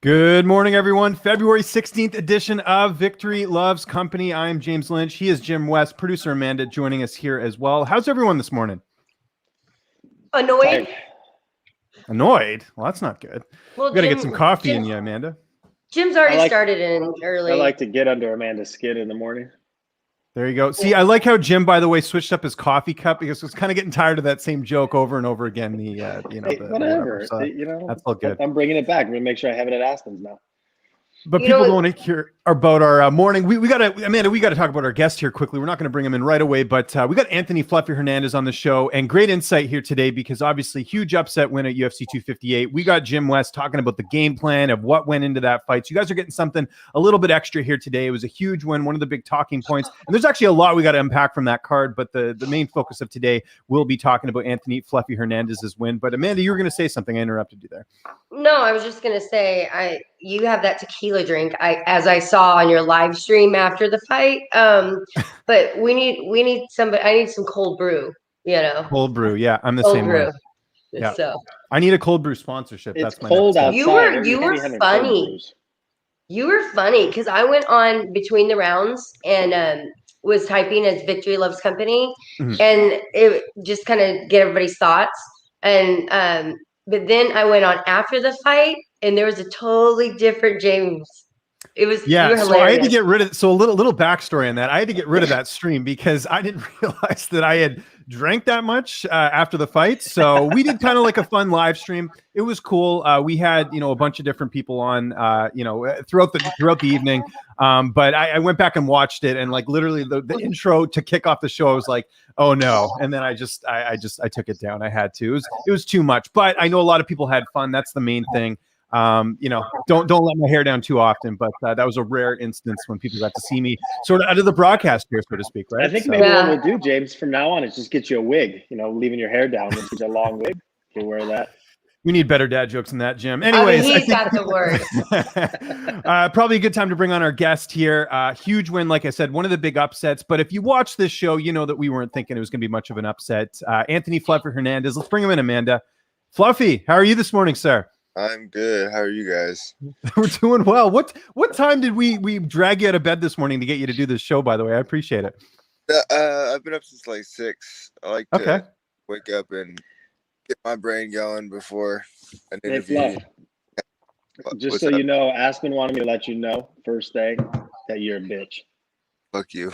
Good morning, everyone. February 16th edition of Victory Loves Company. I'm James Lynch. He is Jim West. Producer Amanda joining us here as well. How's everyone this morning? Annoyed. Annoyed? Well, that's not good. Well, We got to get some coffee in you, Amanda. Jim's already started in early. I like to get under Amanda's skin in the morning. There you go. See, I like how Jim, by the way, switched up his coffee cup because I was kind of getting tired of that same joke over and over again. Whatever. So that's all good. I'm bringing it back. I'm going to make sure I have it at Aspen's now. But people don't want to hear about our morning. We got to, Amanda, we got to talk about our guest here quickly. We're not going to bring him in right away, but we got Anthony Fluffy Hernandez on the show, and great insight here today because obviously huge upset win at UFC 258. We got Jim West talking about the game plan of what went into that fight. So you guys are getting something a little bit extra here today. It was a huge win, one of the big talking points. And there's actually a lot we got to unpack from that card, but the main focus of today will be talking about Anthony Fluffy Hernandez's win. But Amanda, you were going to say something. I interrupted you there. No, I was just going to say, you have that tequila drink, as I saw on your live stream after the fight. But we need somebody. I need some cold brew. Cold brew. Yeah, I'm the cold same brew. way. Yeah. So I need a cold brew sponsorship. It's That's my cold next outside. You were funny. You were funny because I went on between the rounds and was typing as Victory Loves Company, and it just kind of get everybody's thoughts. And but then I went on after the fight, and there was a totally different James. It was so I had to get rid of a little backstory on that. I had to get rid of that stream because I didn't realize that I had drank that much after the fight. So we did kind of like a fun live stream. It was cool. We had a bunch of different people on throughout the evening. But I went back and watched it, and like literally the intro to kick off the show, I was like, oh no. And then I took it down. I had to. It was too much. But I know a lot of people had fun. That's the main thing. Don't let my hair down too often, but that was a rare instance when people got to see me sort of out of the broadcast here, so to speak, right? I think maybe what we'll do, James, from now on is just get you a wig, leaving your hair down, which is a long wig. You wear that. We need better dad jokes than that, Jim. Anyways, he's got the word. Probably a good time to bring on our guest here. Huge win, like I said, one of the big upsets. But if you watch this show, you know that we weren't thinking it was going to be much of an upset. Anthony Fluffy Hernandez. Let's bring him in, Amanda. Fluffy, how are you this morning, sir? I'm good. How are you guys? We're doing well. What time did we drag you out of bed this morning to get you to do this show, by the way? I appreciate it. I've been up since like 6. I like to wake up and get my brain going before an interview. Just so you know, Aspen wanted me to let you know first day that you're a bitch. Fuck you.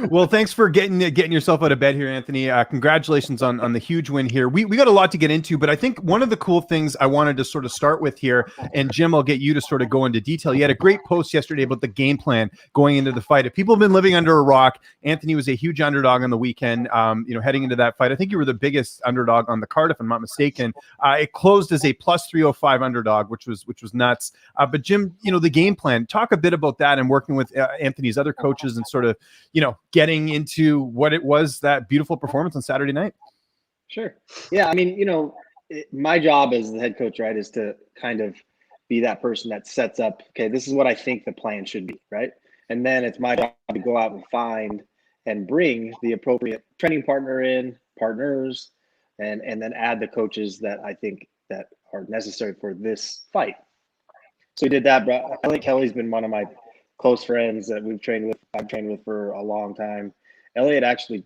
Well, thanks for getting yourself out of bed here, Anthony. Congratulations on the huge win here. We got a lot to get into, but I think one of the cool things I wanted to sort of start with here, and Jim, I'll get you to sort of go into detail. You had a great post yesterday about the game plan going into the fight. If people have been living under a rock, Anthony was a huge underdog on the weekend, heading into that fight. I think you were the biggest underdog on the card, if I'm not mistaken. It closed as a plus 305 underdog, which was nuts. But Jim, the game plan, talk a bit about that and working with Anthony's other coaches and sort of, getting into what it was, that beautiful performance on Saturday night. Sure. Yeah. I mean, my job as the head coach, right, is to kind of be that person that sets up, okay, this is what I think the plan should be, right? And then it's my job to go out and find and bring the appropriate training partners, and then add the coaches that I think that are necessary for this fight. So we did that, bro. I think Kelly's been one of my close friends that I've trained with for a long time. Elliot actually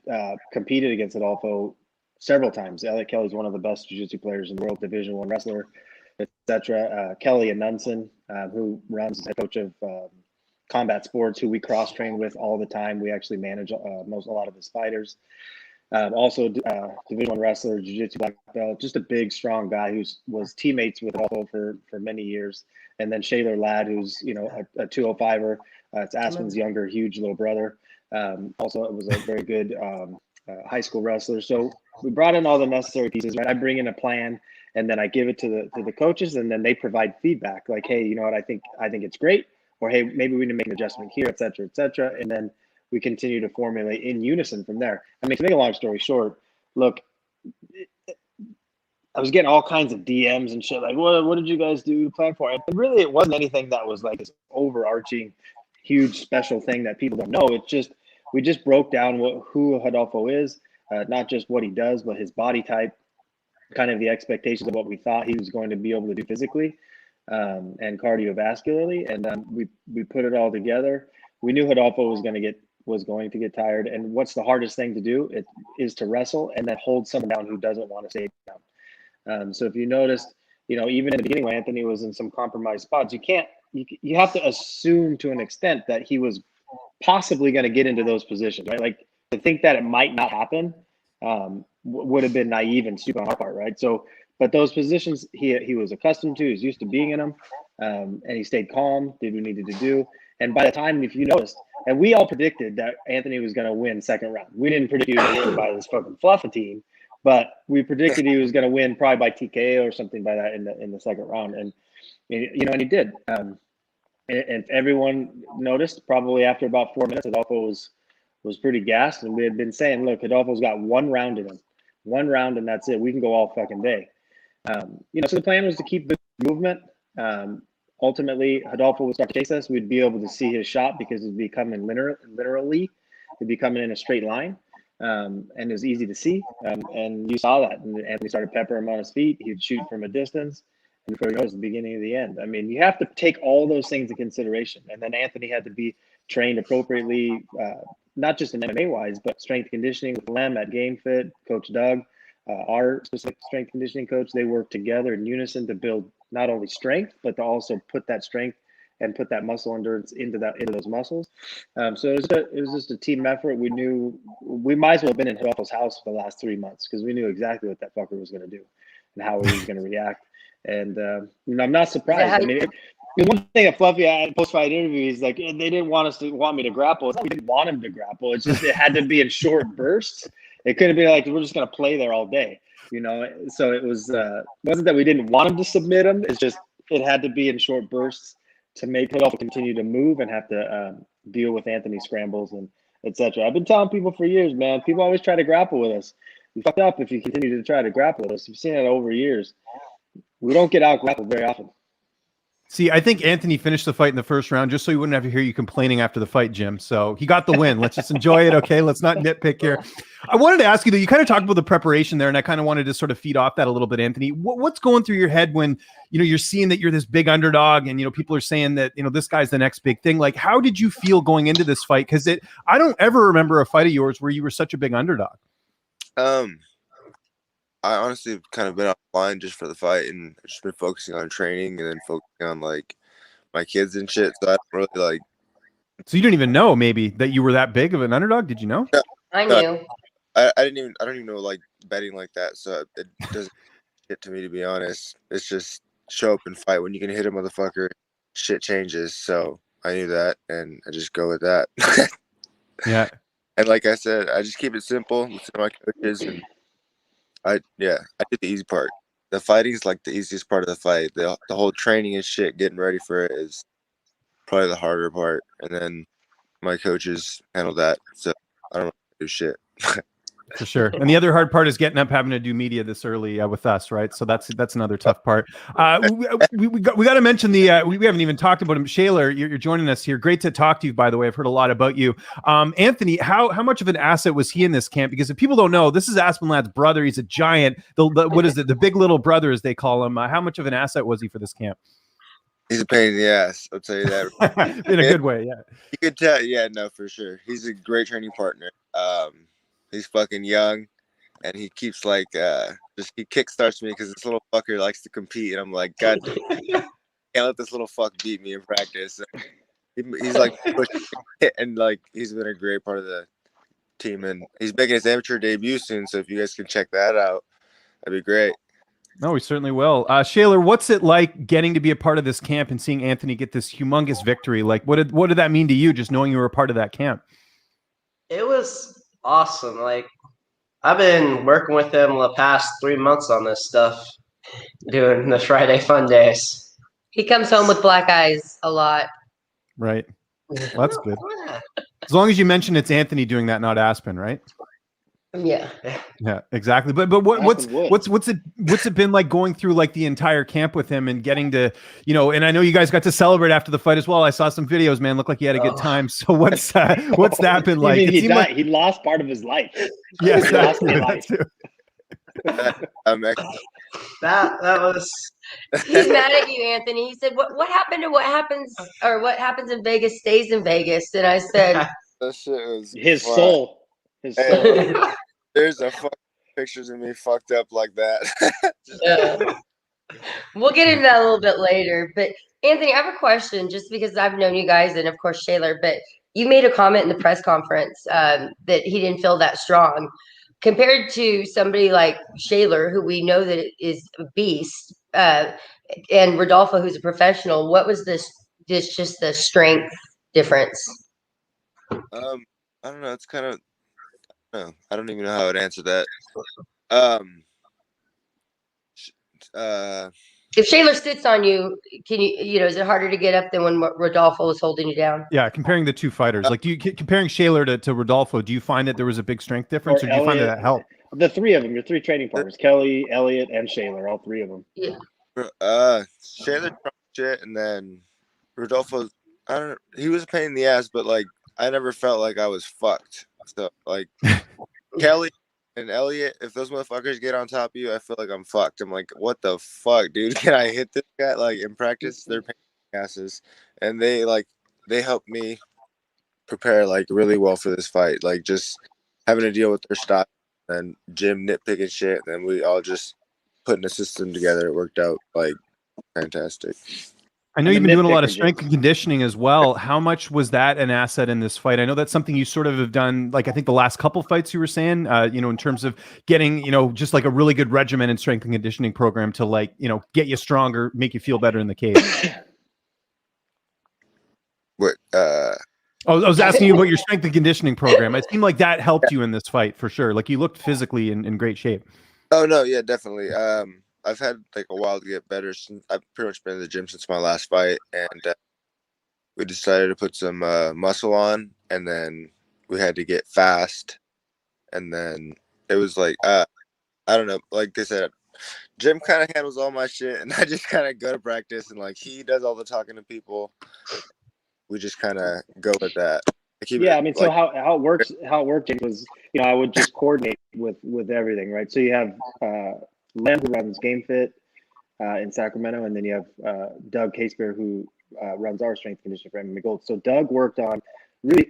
competed against Rodolfo several times. Elliot Kelly's one of the best jiu-jitsu players in the world, Division I wrestler, etc. Kelly Anunson, who runs as head coach of Combat Sports, who we cross-train with all the time. We actually manage a lot of his fighters. Also, Division I wrestler, jiu-jitsu black belt, just a big, strong guy who was teammates with Rodolfo for many years. And then Shaylor Ladd, who's a 205er. It's Aspen's younger, huge little brother. Also, it was a very good high school wrestler. So we brought in all the necessary pieces. Right? I bring in a plan, and then I give it to the coaches, and then they provide feedback. Like, hey, you know what? I think it's great, or hey, maybe we need to make an adjustment here, et cetera, and then we continue to formulate in unison from there. I mean, to make a long story short, look, I was getting all kinds of DMs and shit like, what did you guys do to plan for it? And really, it wasn't anything that was like this overarching, huge special thing that people don't know. It's just we just broke down who Rodolfo is, not just what he does, but his body type, kind of the expectations of what we thought he was going to be able to do physically and cardiovascularly. And we put it all together. We knew Rodolfo was going to get tired. And what's the hardest thing to do? It is to wrestle and then hold someone down who doesn't want to stay down. So if you noticed, even in the beginning when Anthony was in some compromised spots, you have to assume to an extent that he was possibly going to get into those positions, right? Like to think that it might not happen would have been naive and stupid on our part, right? So, but those positions he was accustomed to, he's used to being in them, and he stayed calm, did what he needed to do. And by the time, if you noticed, and we all predicted that Anthony was going to win second round. We didn't predict he was going to win by this fucking fluffy team, but we predicted he was going to win probably by TKO or something by that in the second round. And and he did. And everyone noticed probably after about 4 minutes, Rodolfo was pretty gassed, and we had been saying, look, Rodolfo's got 1 round in him, 1 round, and that's it. We can go all fucking day. So the plan was to keep the movement. Ultimately, Rodolfo would start to chase us. We'd be able to see his shot because it'd be coming literally, it'd be coming in a straight line, and it was easy to see. And you saw that. And Anthony started peppering him on his feet. He'd shoot from a distance. And before you know it, it's the beginning of the end. I mean, you have to take all those things into consideration. And then Anthony had to be trained appropriately, not just in MMA-wise, but strength conditioning with Lem at Game Fit, Coach Doug, our specific strength conditioning coach. They work together in unison to build not only strength, but to also put that strength and put that muscle endurance into those muscles. So it was just a team effort. We knew we might as well have been in Rodolfo's house for the last 3 months because we knew exactly what that fucker was going to do and how he was going to react. And I'm not surprised. Yeah, I mean, the one thing at Fluffy, I had post-fight interview, he's like, they didn't want me to grapple. We didn't want him to grapple. It's just it had to be in short bursts. It could have been like we're just going to play there all day. So it wasn't that we didn't want him to submit him. It's just it had to be in short bursts to make Rodolfo continue to move and have to deal with Anthony's scrambles and etc. I've been telling people for years, man. People always try to grapple with us. You fucked up if you continue to try to grapple with us. You've seen it over years. We don't get out grappled very often. See, I think Anthony finished the fight in the first round just so he wouldn't have to hear you complaining after the fight, Jim. So he got the win. Let's just enjoy it, okay? Let's not nitpick here. I wanted to ask you, though, you kind of talked about the preparation there, and I kind of wanted to sort of feed off that a little bit, Anthony. What's going through your head when, you're seeing that you're this big underdog and, people are saying that, this guy's the next big thing? Like, how did you feel going into this fight? Because I don't ever remember a fight of yours where you were such a big underdog. I honestly have kind of been offline just for the fight and just been focusing on training and then focusing on like my kids and shit. So I don't really like. So you didn't even know maybe that you were that big of an underdog? Did you know? No, I knew. I don't even know like betting like that. So it doesn't get to me, to be honest. It's just show up and fight. When you can hit a motherfucker, shit changes. So I knew that and I just go with that. Yeah. And like I said, I just keep it simple with my coaches and I did the easy part. The fighting is like the easiest part of the fight. The whole training and shit, getting ready for it is probably the harder part. And then my coaches handle that. So I don't do shit. For sure. And the other hard part is getting up, having to do media this early with us, right? So that's another tough part. We got to mention we haven't even talked about him. Shaler, you're joining us here. Great to talk to you, by the way. I've heard a lot about you. Anthony, how much of an asset was he in this camp? Because if people don't know, this is Aspen Ladd's brother. He's a giant. What is it? The big little brother, as they call him. How much of an asset was he for this camp? He's a pain in the ass. I'll tell you that. In a good way, yeah. You could tell. Yeah, no, for sure. He's a great training partner. He's fucking young, and he keeps like he kickstarts me because this little fucker likes to compete, and I'm like, God, can't let this little fuck beat me in practice. He's like pushing, and like he's been a great part of the team, and he's making his amateur debut soon. So if you guys can check that out, that'd be great. No, we certainly will. Shaler, what's it like getting to be a part of this camp and seeing Anthony get this humongous victory? Like, what did that mean to you, just knowing you were a part of that camp? It was awesome. Like, I've been working with him the past 3 months on this stuff, doing the Friday fun days. He comes home with black eyes a lot. Right. Well, that's good. As long as you mention it's Anthony doing that, not Aspen, right? Yeah. Yeah, exactly. But what's it been like going through like the entire camp with him and getting to, and I know you guys got to celebrate after the fight as well. I saw some videos, man. Looked like he had a good time. So what's that been like? He lost part of his life. Yes, he lost his life. That was. He's mad at you, Anthony. He said, "What happened to what happens or what happens in Vegas stays in Vegas?" And I said, That shit was His fun. soul. His soul. Hey, there's a fucking pictures of me fucked up like that. Yeah. We'll get into that a little bit later. But Anthony, I have a question just because I've known you guys and of course Shaler, but you made a comment in the press conference that he didn't feel that strong. Compared to somebody like Shaler, who we know that is a beast, and Rodolfo, who's a professional, what was this just the strength difference? I don't know. It's kind of no. I don't even know how I'd answer that. If Shaler sits on you, can you is it harder to get up than when Rodolfo was holding you down? Yeah, comparing the two fighters, like comparing Shaler to Rodolfo, do you find that there was a big strength difference, or do you find that helped? The three of them, your three training partners, Kelly, Elliot, and Shaler, all three of them. Yeah. Shaler dropped shit, and then Rodolfo. He was a pain in the ass, but like I never felt like I was fucked. So like Kelly and Elliot, if those motherfuckers get on top of you, I feel like I'm fucked. I'm like, what the fuck, dude? Can I hit this guy? Like in practice, they're pain in the asses, and they helped me prepare like really well for this fight. Like just having to deal with their style and Jim nitpicking shit, and we all just putting a system together. It worked out like fantastic. I know you've been doing a lot of strength and conditioning as well. How much was that an asset in this fight? I know that's something you sort of have done, like I think the last couple fights you were saying, in terms of getting, just like a really good regimen and strength and conditioning program to like, get you stronger, make you feel better in the cage. What? I was asking you about your strength and conditioning program. It seemed like that helped you in this fight for sure. Like you looked physically in great shape. Oh no, yeah, definitely. I've had like a while to get better. I've pretty much been in the gym since my last fight, and we decided to put some muscle on, and then we had to get fast, and then it was like I don't know, like they said, Jim kind of handles all my shit, and I just kind of go to practice, and like he does all the talking to people. We just kind of go with that. So how it worked was, I would just coordinate with everything, right? So you have Len, who runs Game Fit in Sacramento, and then you have Doug Casebeer, who runs our strength conditioning for MMA Gold. So Doug worked on really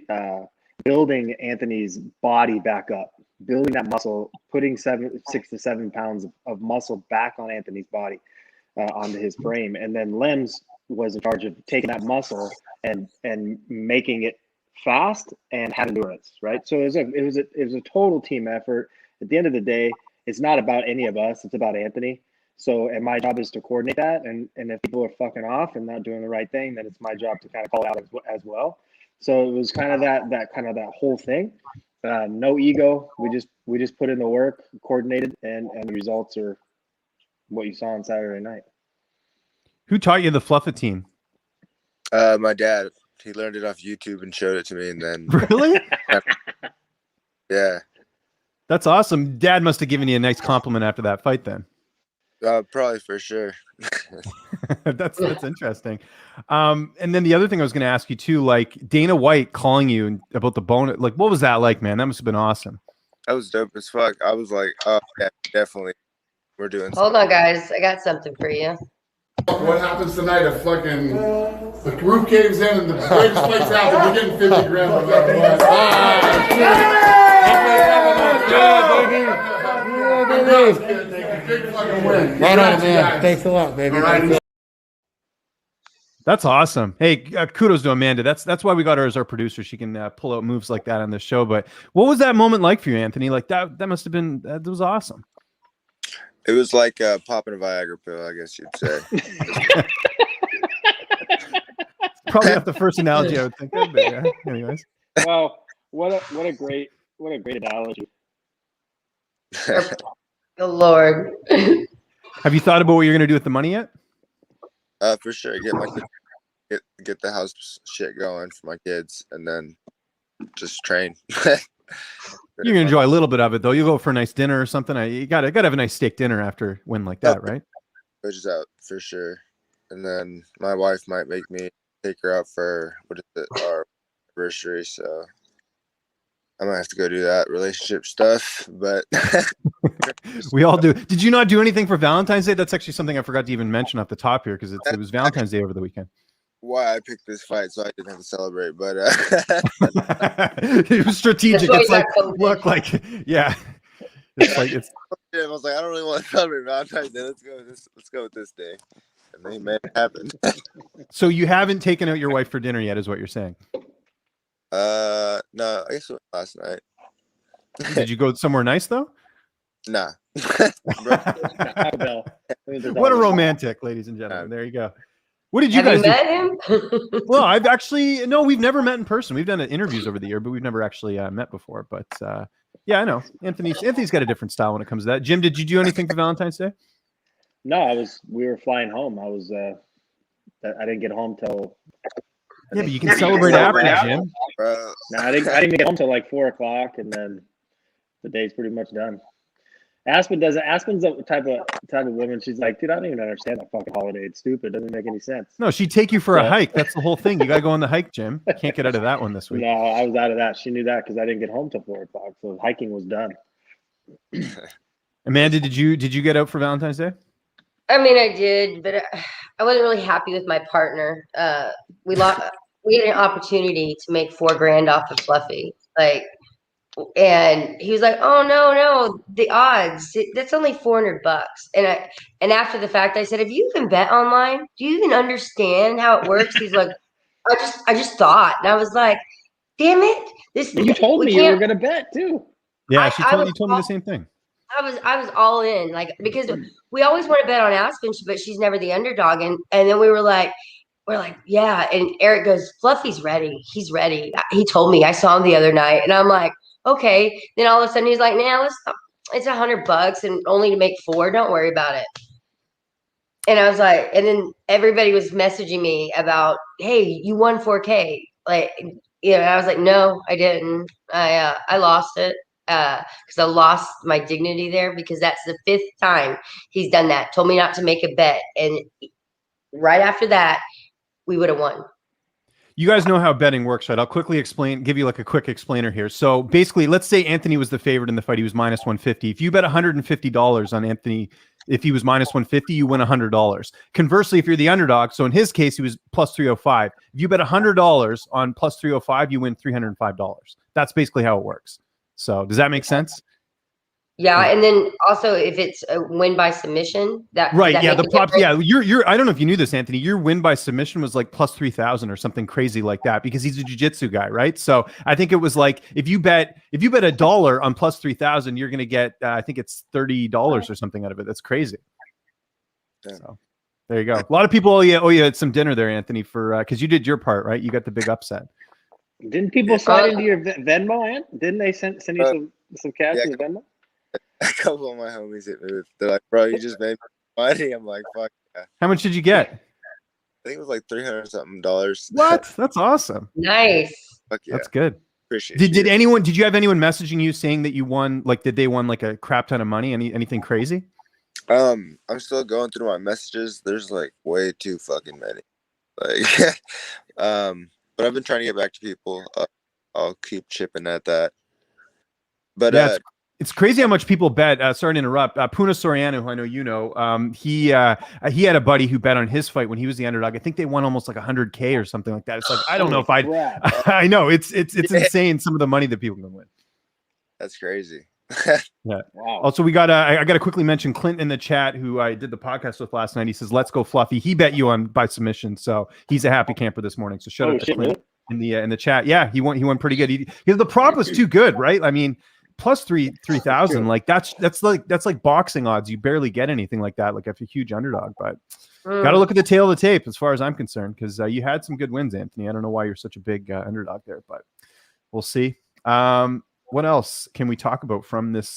building Anthony's body back up, building that muscle, putting 6 to 7 pounds of muscle back on Anthony's body, onto his frame, and then Lems was in charge of taking that muscle and making it fast and have endurance, right? So it was a total team effort. At the end of the day, it's not about any of us, it's about Anthony. So, and my job is to coordinate that, and if people are fucking off and not doing the right thing, then it's my job to kind of call it out as well. So it was kind of that whole thing. No ego. We just put in the work, coordinated, and the results are what you saw on Saturday night. Who taught you the Fluff-A-Team? My dad. He learned it off YouTube and showed it to me, and then really, yeah, that's awesome. Dad must have given you a nice compliment after that fight, then. Probably for sure. That's interesting. And then the other thing I was going to ask you too, like Dana White calling you about the bone, like what was that like, man? That must have been awesome. That was dope as fuck. I was like, oh yeah, definitely. We're doing. Hold on, guys. I got something for you. What happens tonight? The roof caves in and the greatest place out. We're getting 50 grand for that. Big fucking win. Right on, man. Thanks a lot, baby. Right. That's awesome. Hey, kudos to Amanda. That's why we got her as our producer. She can pull out moves like that on this show. But what was that moment like for you, Anthony? Like that must have been, that was awesome. It was like popping a Viagra pill, I guess you'd say. Probably not the first analogy I would think of, but yeah. Anyways. Well, what a great analogy. Oh Lord. Have you thought about what you're gonna do with the money yet? For sure. Get the house shit going for my kids, and then just train. You're gonna enjoy a little bit of it though. You'll go for a nice dinner or something. You gotta have a nice steak dinner after a win like that, right? Which is out for sure. And then my wife might make me take her out for our anniversary. So I might have to go do that relationship stuff, but we all do. Did you not do anything for Valentine's Day? That's actually something I forgot to even mention off the top here because it was Valentine's Day over the weekend. Why I picked this fight, so I didn't have to celebrate. But it was strategic. It's like, look, like, yeah. It's like it's. I was like, I don't really want to celebrate Valentine's Day. Let's go with this day, and they made it happen. So you haven't taken out your wife for dinner yet, is what you're saying? No, I guess it was last night. Did you go somewhere nice though? Nah. What a romantic, ladies and gentlemen. There you go. What did you Have guys met him? Well, we've never met in person. We've done interviews over the year, but we've never actually met before. But yeah, I know Anthony's got a different style when it comes to that. Jim, did you do anything for Valentine's Day? No, we were flying home. I didn't get home till. Yeah, but you can celebrate after, Jim. No, I didn't get home till like 4:00, and then the day's pretty much done. Aspen's the type of woman. She's like, dude, I don't even understand that fucking holiday. It's stupid. It doesn't make any sense. No, she'd take you for a hike. That's the whole thing. You got to go on the hike, Jim. Can't get out of that one this week. No, I was out of that. She knew that because I didn't get home till 4:00, so hiking was done. Amanda, did you get out for Valentine's Day? I mean, I did, but I wasn't really happy with my partner. We had an opportunity to make $4,000 off of Fluffy, and he was like, "Oh no, the odds. That's only $400." And after the fact, I said, "Have you even bet online? Do you even understand how it works?" He's like, "I just thought," and I was like, "Damn it! You told me you were gonna bet too." Yeah, you told me the same thing. I was all in, because we always want to bet on Aspen, but she's never the underdog, and then we're like, yeah. And Eric goes, "Fluffy's ready. He's ready. He told me. I saw him the other night." And I'm like, okay. Then all of a sudden he's like, "Nah, it's $100 and only to make 4. Don't worry about it." And I was like, and then everybody was messaging me about, "Hey, you won 4K." I was like, "No, I didn't. I lost it." Because I lost my dignity there, because that's the 5th time he's done that. Told me not to make a bet, and right after that, we would have won. You guys know how betting works, right? I'll quickly give you like a quick explainer here. So basically, let's say Anthony was the favorite in the fight. He was minus 150. If you bet $150 on Anthony, if he was minus 150, you win $100. Conversely, if you're the underdog, so in his case, he was plus 305. If you bet $100 on plus 305, you win $305. That's basically how it works. So does that make sense? Yeah, and then also if it's a win by submission, right? Yeah, the prop. Yeah, you're. I don't know if you knew this, Anthony. Your win by submission was like plus 3,000 or something crazy like that, because he's a jiu-jitsu guy, right? So I think it was like if you bet $1 on plus 3,000, you're gonna get I think it's $30 or something out of it. That's crazy. Yeah. So there you go. A lot of people owe you some dinner there, Anthony, for because you did your part, right? You got the big upset. Didn't people slide into your Venmo, Ant? Didn't they send you some cash in the Venmo? A couple of my homies hit me with, they're like, "Bro, you just made money." I'm like, "Fuck yeah." How much did you get? I think it was like $300 something. What? That's awesome. Nice. Fuck yeah. That's good. Appreciate it. Did you have anyone messaging you saying that you won? Like, did they won like a crap ton of money? Anything crazy? I'm still going through my messages. There's like way too fucking many. But I've been trying to get back to people. I'll keep chipping at that. But yeah, it's crazy how much people bet. Sorry to interrupt. Puna Soriano, who I know you know, he had a buddy who bet on his fight when he was the underdog. I think they won almost like 100K or something like that. It's like, I don't know if I know it's insane, some of the money that people can win. That's crazy. Yeah. Wow. Also, we got I got to quickly mention Clint in the chat, who I did the podcast with last night. He says, "Let's go, Fluffy." He bet you on by submission, so he's a happy camper this morning. So shout out to Clint in the chat. Yeah, he won pretty good. The prop was too good, right? I mean, plus 3,000, like that's like boxing odds. You barely get anything like that, like if you're a huge underdog. But got to look at the tail of the tape as far as I'm concerned, because you had some good wins, Anthony. I don't know why you're such a big underdog there, but we'll see. What else can we talk about from this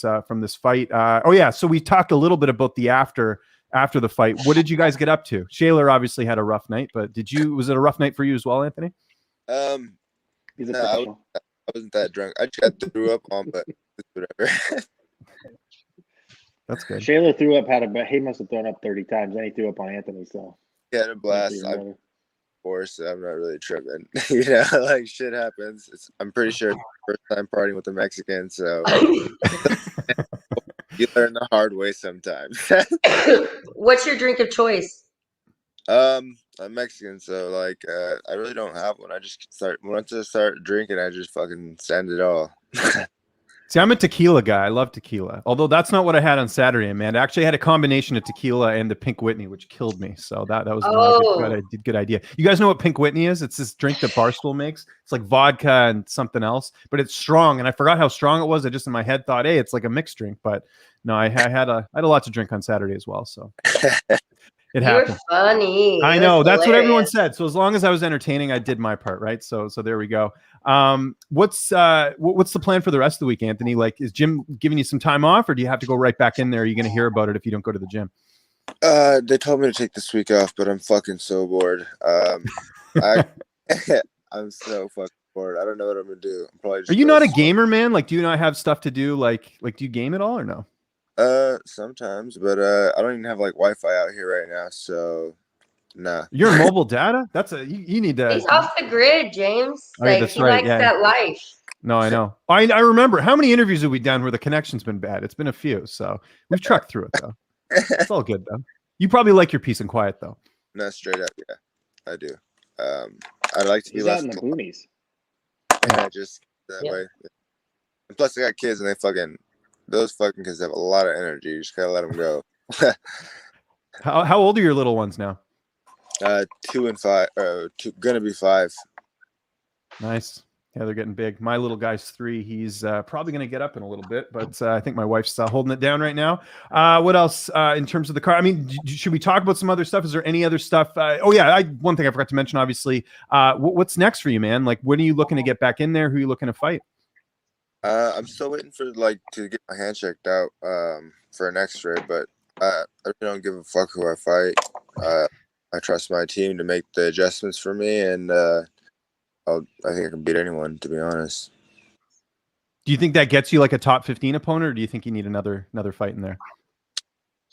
fight? Oh yeah, so we talked a little bit about the after the fight. What did you guys get up to? Shaler obviously had a rough night, but was it a rough night for you as well, Anthony? He's I wasn't that drunk. I just got threw up on, but whatever. That's good. Shaler threw up, he must have thrown up 30 times. Then he threw up on Anthony, so he had a blast. Of course, I'm not really tripping. Like shit happens. I'm pretty sure first time partying with a Mexican, so you learn the hard way sometimes. What's your drink of choice? I'm Mexican, so like I really don't have one. I just once I start drinking, I just fucking send it all. See, I'm a tequila guy. I love tequila. Although that's not what I had on Saturday, man. I actually had a combination of tequila and the Pink Whitney, which killed me. So that was not a good idea. You guys know what Pink Whitney is? It's this drink that Barstool makes. It's like vodka and something else, but it's strong. And I forgot how strong it was. I just in my head thought, hey, it's like a mixed drink. But no, I had a lot to drink on Saturday as well. So it happened. You're funny. I know. That's what everyone said. So as long as I was entertaining, I did my part, right? So there we go. What's the plan for the rest of the week, Anthony? Like, is Jim giving you some time off, or do you have to go right back in there? Are you going to hear about it if you don't go to the gym? They told me to take this week off, but I'm fucking so bored. I'm so fucking bored. I don't know what I'm gonna do. I'm probably just Are you not a gamer, man? Like, do you not have stuff to do? Like, do you game at all or no? Sometimes, but I don't even have like Wi-Fi out here right now, so nah. You're on mobile data? That's you need to. He's off the grid, James. Right, Like he likes that life. No, I know. I remember how many interviews have we done where the connection's been bad? It's been a few, so we've trucked through it though. It's all good though. You probably like your peace and quiet though. No, straight up, yeah, I do. I'd like to be less in the boonies. Yeah, just that way. And plus, I got kids, and those fucking kids have a lot of energy. You just gotta let them go. How old are your little ones now? 2 and 5. Gonna be 5. Nice. Yeah, they're getting big. My little guy's 3. He's probably going to get up in a little bit, but I think my wife's holding it down right now. What else in terms of the car? I mean, should we talk about some other stuff? Is there any other stuff? One thing I forgot to mention, obviously. What's next for you, man? Like, when are you looking to get back in there? Who are you looking to fight? I'm still waiting for to get my hand checked out for an X-ray, but I really don't give a fuck who I fight. I trust my team to make the adjustments for me, and I think I can beat anyone, to be honest. Do you think that gets you like a top 15 opponent, or do you think you need another fight in there?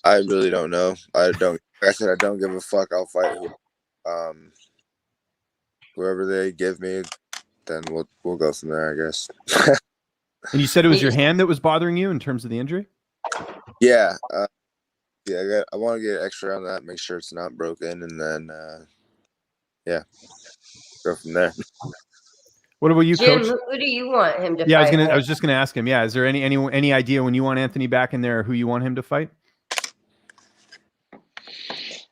I really don't know. I don't. Like I said, I don't give a fuck. I'll fight whoever they give me. Then we'll go from there, I guess. And you said it was your hand that was bothering you in terms of the injury? Yeah. I want to get an X-ray on that, make sure it's not broken, and then go from there. What about you, Jim, Coach? who do you want him to fight? I was just gonna ask him. Yeah, is there any idea when you want Anthony back in there, or who you want him to fight?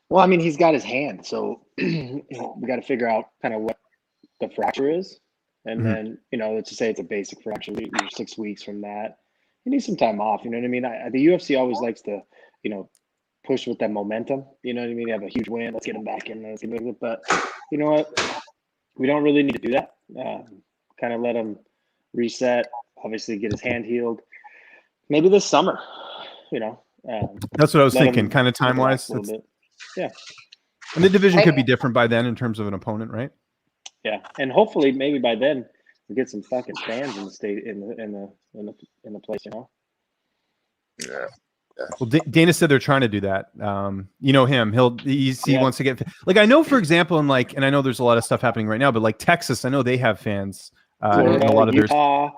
Well, I mean, he's got his hand, so we got to figure out kind of what the fracture is, and then let's just say it's a basic fracture. You're 6 weeks from that. You need some time off. You know what I mean? The UFC always likes to, push with that momentum. You know what I mean? You have a huge win. Let's get him back in. Let's get him. But you know what? We don't really need to do that. Kind of let him reset. Obviously, get his hand healed. Maybe this summer. That's what I was thinking. Kind of time wise. Yeah. And the division could be different by then in terms of an opponent, right? Yeah, and hopefully, maybe by then we get some fucking fans in the state in the place. Yeah. Well, Dana said they're trying to do that. You know him. He wants to get like, I know, for example, and I know there's a lot of stuff happening right now, but like Texas, I know they have fans. Florida, a lot of Utah,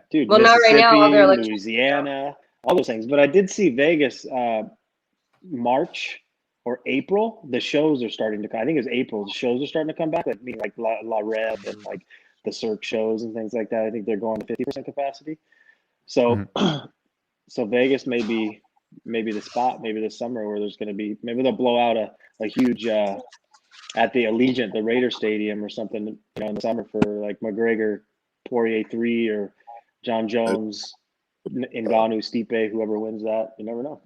dude. Well, not right now. All they're like Louisiana, all those things. But I did see Vegas, March or April. The shows are starting to come. I think it's April. The shows are starting to come back. Like La Rev and like the Cirque shows and things like that. I think they're going to 50% capacity. So. So Vegas may be the spot, maybe this summer where there's going to be, maybe they'll blow out a huge at the Allegiant, the Raider Stadium or something, in the summer for like McGregor, Poirier 3 or John Jones, Ngannou, Stipe, whoever wins that. You never know.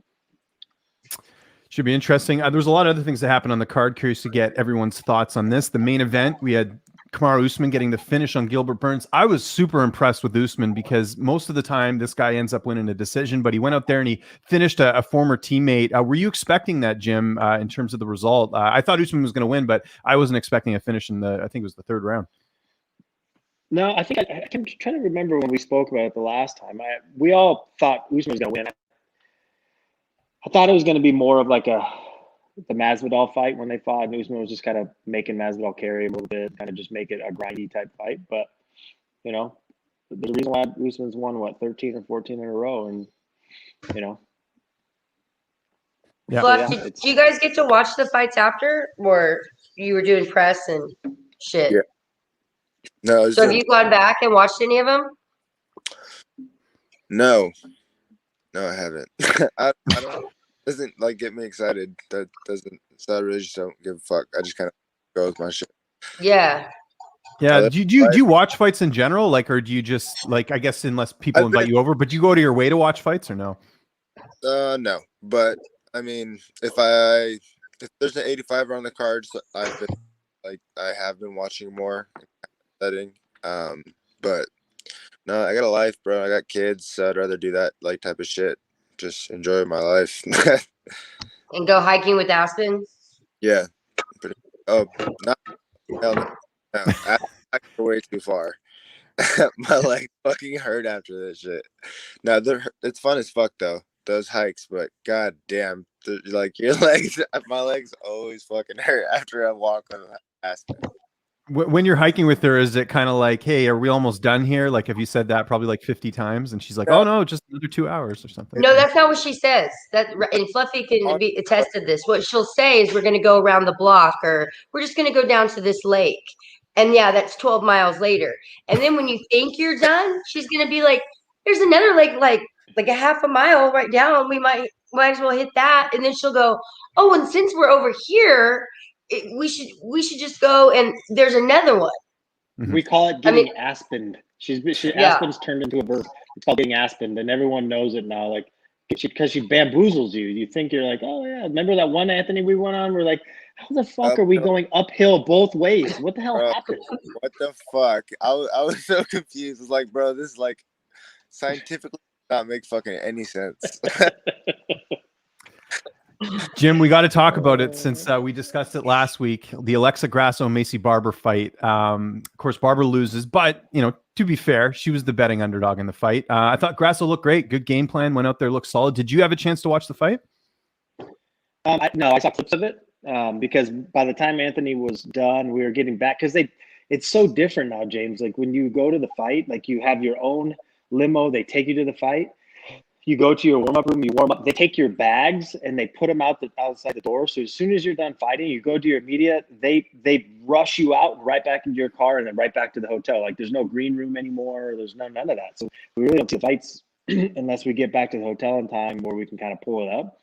Should be interesting. There's a lot of other things that happen on the card. Curious to get everyone's thoughts on this. The main event, we had Kamaru Usman getting the finish on Gilbert Burns. I was super impressed with Usman because most of the time this guy ends up winning a decision, but he went out there and he finished a former teammate. Were you expecting that, Jim, in terms of the result? I thought Usman was going to win, but I wasn't expecting a finish in I think it was the 3rd round. No, I think I can try to remember when we spoke about it the last time. We all thought Usman was going to win. I thought it was going to be more of like the Masvidal fight when they fought, and Usman was just kind of making Masvidal carry a little bit, kind of just make it a grindy type fight. But, there's a reason why Usman's won 13 or 14 in a row, and Yeah. Fluff, did you guys get to watch the fights after, or you were doing press and shit? Yeah. No. So have you gone back and watched any of them? No, I haven't. I don't. Doesn't like get me excited. That doesn't. So I really just don't give a fuck. I just kind of go with my shit. Yeah. Yeah. Do you watch fights in general, like, or do you just like? I guess unless people invite you over, but you go to your way to watch fights, or no? No, but I mean, if there's an 85 on the cards, I have been watching more setting. But no, I got a life, bro. I got kids, so I'd rather do that like type of shit. Just enjoy my life. And go hiking with Aspen? Yeah. Not hell no. I go way too far. My leg fucking hurt after this shit. No, it's fun as fuck though. Those hikes, but god damn, like your legs, my legs always fucking hurt after I walk on Aspen. When you're hiking with her, is it kind of like, hey, are we almost done here? Like, have you said that probably like 50 times? And she's like, oh no, just another 2 hours or something. No, that's not what she says. And Fluffy can be attest to this. What she'll say is, we're going to go around the block, or we're just going to go down to this lake. And yeah, that's 12 miles later. And then when you think you're done, she's going to be like, there's another lake, like a half a mile right down. We might as well hit that. And then she'll go, oh, and since we're over here, we should just go, and there's another one. We call it getting aspened. Aspen's turned into a verb. It's called getting aspened, and everyone knows it now. Like, because she bamboozles you. You think you're like, oh yeah, remember that one Anthony we went on? We're like, how the fuck are we going uphill both ways? What the hell happened? What the fuck? I was so confused. It's like, bro, this is like scientifically not make fucking any sense. Jim, we got to talk about it since we discussed it last week. The Alexa Grasso-Macy Barber fight. Of course, Barber loses, but to be fair, she was the betting underdog in the fight. I thought Grasso looked great. Good game plan. Went out there, looked solid. Did you have a chance to watch the fight? No, I saw clips of it because by the time Anthony was done, we were getting back because it's so different now, James. Like when you go to the fight, like you have your own limo. They take you to the fight. You go to your warm-up room, you warm up. They take your bags and they put them outside the door. So as soon as you're done fighting, you go to your media. They rush you out right back into your car and then right back to the hotel. Like there's no green room anymore. There's none of that. So we really don't see fights unless we get back to the hotel in time where we can kind of pull it up.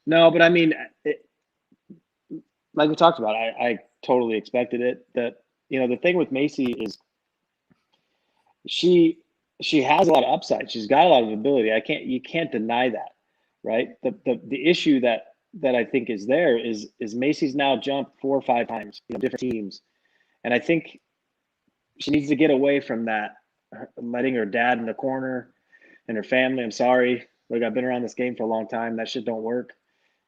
No, but I mean, like we talked about, I totally expected it. That the thing with Macy is she has a lot of upside. She's got a lot of ability. You can't deny that, right? The issue that I think is there is Macy's now jumped 4 or 5 times, different teams. And I think she needs to get away from that, letting her dad in the corner and her family. I'm sorry. Look, I've been around this game for a long time. That shit don't work.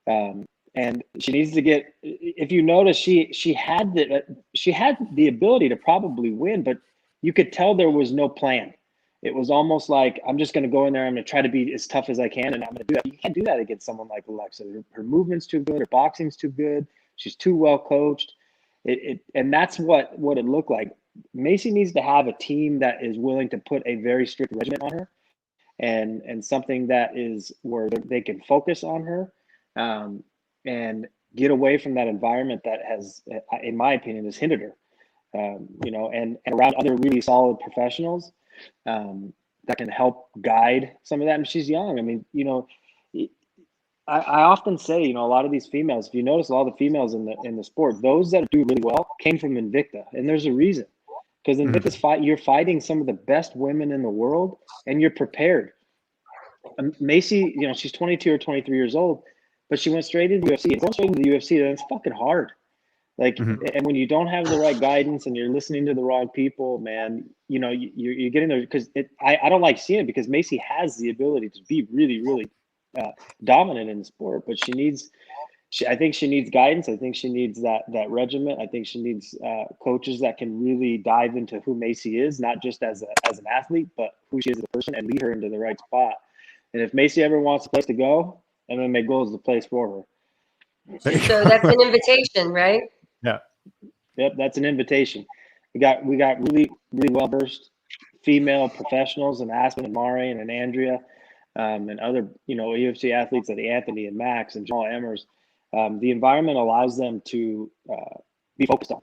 And she needs to get, if you notice, she had the ability to probably win, but you could tell there was no plan. It was almost like, I'm just going to go in there. I'm going to try to be as tough as I can, and I'm going to do that. You can't do that against someone like Alexa. Her movement's too good. Her boxing's too good. She's too well coached. And that's what it looked like. Macy needs to have a team that is willing to put a very strict regimen on her, and something that is where they can focus on her, and get away from that environment that has, in my opinion, has hindered her. And around other really solid professionals that can help guide some of that. And she's young. I mean, I often say, a lot of these females, if you notice, all the females in the sport, those that do really well came from Invicta, and there's a reason. Because Invicta's you're fighting some of the best women in the world, and you're prepared. Macy, she's 22 or 23 years old, but she went straight into the UFC. Going straight into the UFC, then it's fucking hard. And when you don't have the right guidance and you're listening to the wrong people, man, you're getting there because I don't like seeing it, because Macy has the ability to be really, really dominant in the sport, but I think she needs guidance. I think she needs that regiment. I think she needs coaches that can really dive into who Macy is, not just as an athlete, but who she is as a person, and lead her into the right spot. And if Macy ever wants a place to go, MMA Gold is the place for her. So that's an invitation, right? Yeah. Yep, that's an invitation. We got really, really well-versed female professionals and Aspen and Marion and Andrea and other, UFC athletes like Anthony and Max and Jamal Emmers, the environment allows them to be focused on.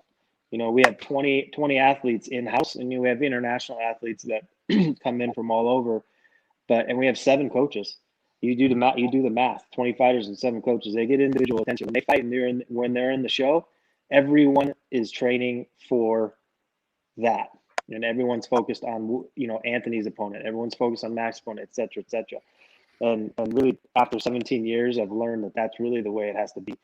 We have 20 athletes in-house, and we have international athletes that come in from all over, and we have 7 coaches. You do the math, 20 fighters and 7 coaches. They get individual attention. When they fight and when they're in the show, everyone is training for that. And everyone's focused on, Anthony's opponent. Everyone's focused on Max's opponent, et cetera, et cetera. And really, after 17 years, I've learned that that's really the way it has to be.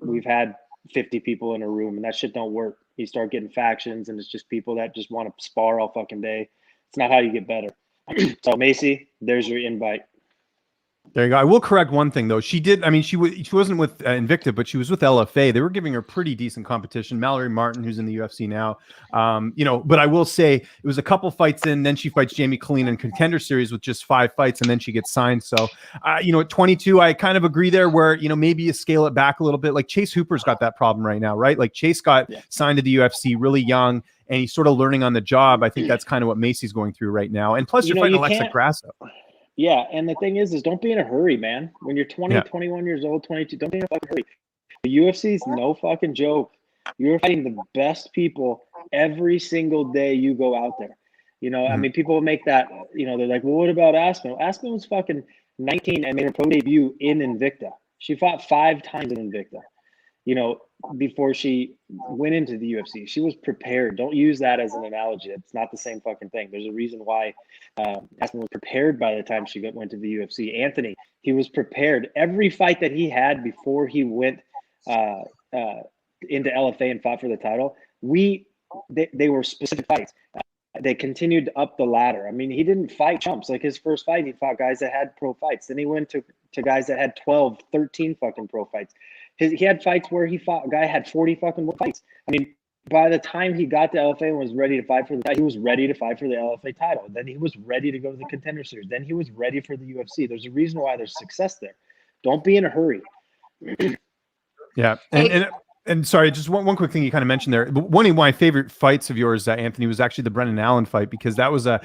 We've had 50 people in a room, and that shit don't work. You start getting factions, and it's just people that just want to spar all fucking day. It's not how you get better. So, Macy, there's your invite. There you go. I will correct one thing though. She did. I mean, she wasn't with Invicta, but she was with LFA. They were giving her pretty decent competition. Mallory Martin, who's in the UFC now. But I will say it was a couple fights in. Then she fights Jamie Colleen in Contender Series with just 5 fights, and then she gets signed. So, at 22, I kind of agree there. Where maybe you scale it back a little bit. Like Chase Hooper's got that problem right now, right? Like Chase got signed to the UFC really young, and he's sort of learning on the job. I think that's kind of what Macy's going through right now. And plus, you're fighting Alexa Grasso. Yeah, and the thing is don't be in a hurry, man. When you're 20, 21 years old, 22, don't be in a fucking hurry. The UFC is no fucking joke. You're fighting the best people every single day you go out there. I mean, people make that, they're like, well, what about Aspen? Well, Aspen was fucking 19 and made her pro debut in Invicta. She fought 5 times in Invicta, before she went into the UFC. She was prepared. Don't use that as an analogy. It's not the same fucking thing. There's a reason why Aspen was prepared by the time she went to the UFC. Anthony, he was prepared. Every fight that he had before he went into LFA and fought for the title, they were specific fights. They continued up the ladder. I mean, he didn't fight chumps. Like his first fight, he fought guys that had pro fights. Then he went to guys that had 12, 13 fucking pro fights. He had fights where he fought a guy had 40 fucking fights. I mean, by the time he got to LFA and was ready to fight for the title, he was ready to fight for the LFA title. Then he was ready to go to the Contender Series. Then he was ready for the UFC. There's a reason why there's success there. Don't be in a hurry. Yeah. And sorry, just one quick thing you kind of mentioned there. One of my favorite fights of yours, Anthony, was actually the Brendan Allen fight, because that was a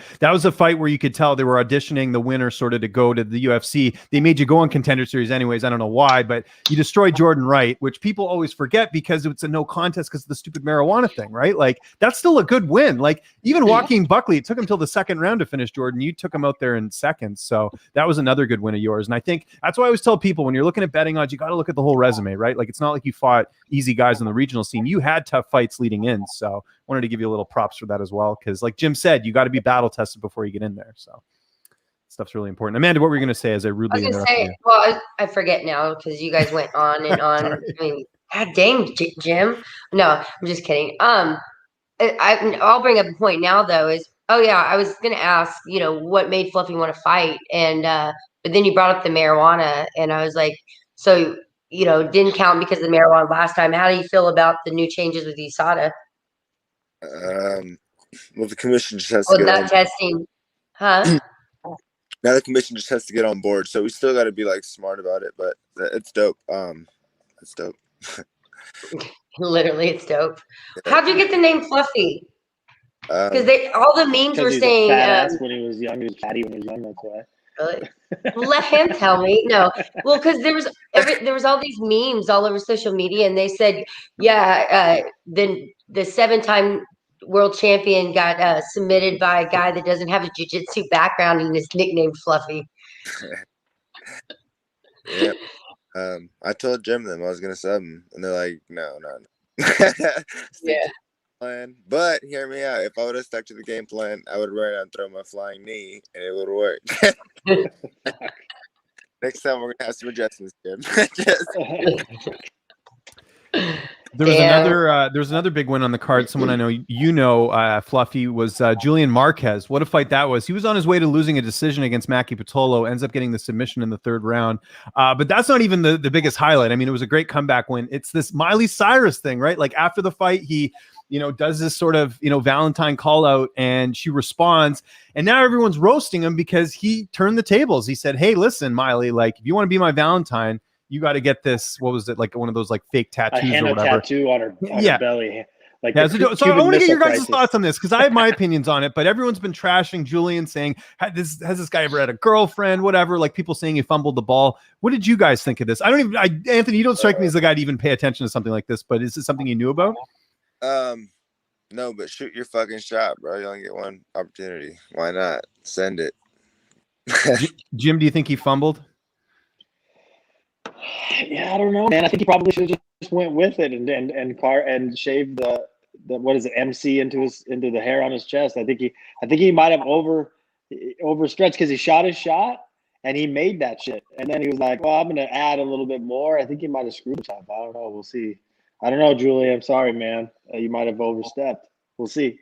fight where you could tell they were auditioning the winner sort of to go to the UFC. They made you go on Contender Series anyways. I don't know why, but you destroyed Jordan Wright, which people always forget because it's a no contest because of the stupid marijuana thing, right? Like that's still a good win. Like even Joaquin Buckley, it took him till the second round to finish Jordan. You took him out there in seconds. So that was another good win of yours. And I think that's why I always tell people when you're looking at betting odds, you got to look at the whole resume, right? Like it's not like you fought easy guys on the regional scene. You had tough fights leading in, so wanted to give you a little props for that as well, because like Jim said, you got to be battle tested before you get in there, so stuff's really important. Amanda, what were you going to say as I rudely interrupted you? Well, I forget now because you guys went on and on. I mean, god dang, Jim. No, I'm just kidding. I'll bring up a point now though, is I was going to ask, what made Fluffy want to fight, and but then you brought up the marijuana, and I was like, so didn't count because of the marijuana last time. How do you feel about the new changes with USADA? Well, the commission just has to get not on. testing, huh? Now the commission just has to get on board, so we still got to be like smart about it. But it's dope. It's dope. Literally, it's dope. Yeah. How'd you get the name Fluffy? Because all the memes were saying saying when he was young, he was fatty when he was young. That's why. Let him tell me. No, well, because there was all these memes all over social media, and they said, then the 7-time world champion got submitted by a guy that doesn't have a jiu-jitsu background and is nicknamed Fluffy. Yeah. I told Jim them I was gonna sub him, and they're like, no. Yeah. Plan. But hear me out. If I would have stuck to the game plan, I would run out and throw my flying knee, and it would work. Next time we're gonna have some adjustments, Jim. There was another big win on the card. Someone I know, Fluffy, was Julian Marquez. What a fight that was. He was on his way to losing a decision against Maki Pitolo, ends up getting the submission in the 3rd round. But that's not even the biggest highlight. I mean, it was a great comeback win. It's this Miley Cyrus thing, right? Like after the fight, he does this sort of, Valentine call out, and she responds, and now everyone's roasting him because he turned the tables. He said, hey, listen, Miley, like if you want to be my Valentine, you got to get this. What was it? Like one of those like fake tattoos or whatever. Tattoo on her belly. Like, yeah, the so I want to get your guys' crisis. thoughts on this because I have my opinions on it, but everyone's been trashing Julian, saying, has this guy ever had a girlfriend, whatever, like people saying he fumbled the ball. What did you guys think of this? Anthony, you don't strike me as the guy to even pay attention to something like this, but is it something you knew about? No, but shoot your fucking shot, bro. You only get one opportunity. Why not? Send it. Jim, do you think he fumbled? Yeah, I don't know, man. I think he probably should have just went with it and shaved the what is it, MC into the hair on his chest. I think he might have overstretched because he shot his shot and he made that shit. And then he was like, well, I'm gonna add a little bit more. I think he might have screwed himself. I don't know. We'll see. I don't know, Julie. I'm sorry, man. You might have overstepped. We'll see.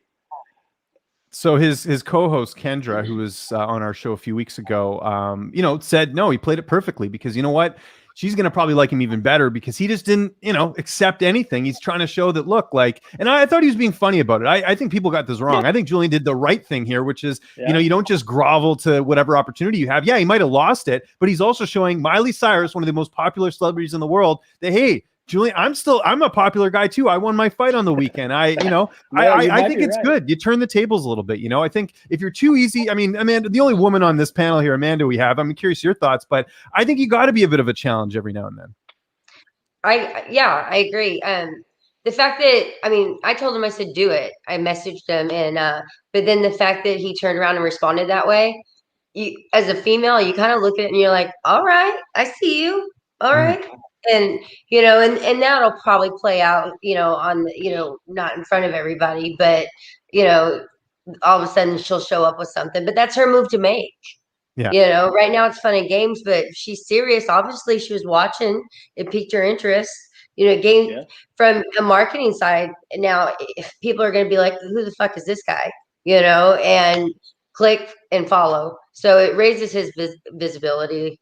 So his co-host Kendra, who was on our show a few weeks ago, said no, he played it perfectly because you know what, she's gonna probably like him even better because he just didn't, accept anything. He's trying to show that look like, and I thought he was being funny about it. I think people got this wrong. I think Julian did the right thing here, which is you don't just grovel to whatever opportunity you have. Yeah, he might have lost it, but he's also showing Miley Cyrus, one of the most popular celebrities in the world, that hey, Julian, I'm a popular guy too. I won my fight on the weekend. I think it's good. You turn the tables a little bit. I think if you're too easy, I mean, Amanda, the only woman on this panel here, Amanda, we have. I'm curious your thoughts, but I think you got to be a bit of a challenge every now and then. I agree. The fact that I told him, I said do it. I messaged him, and but then the fact that he turned around and responded that way, you as a female, you kind of look at it and you're like, all right, I see you. All right. And and that'll probably play out, on not in front of everybody, but all of a sudden she'll show up with something. But that's her move to make. Yeah. Right now it's fun and games, but if she's serious, obviously she was watching. It piqued her interest. From a marketing side. Now, if people are going to be like, "Who the fuck is this guy?" and click and follow, so it raises his visibility.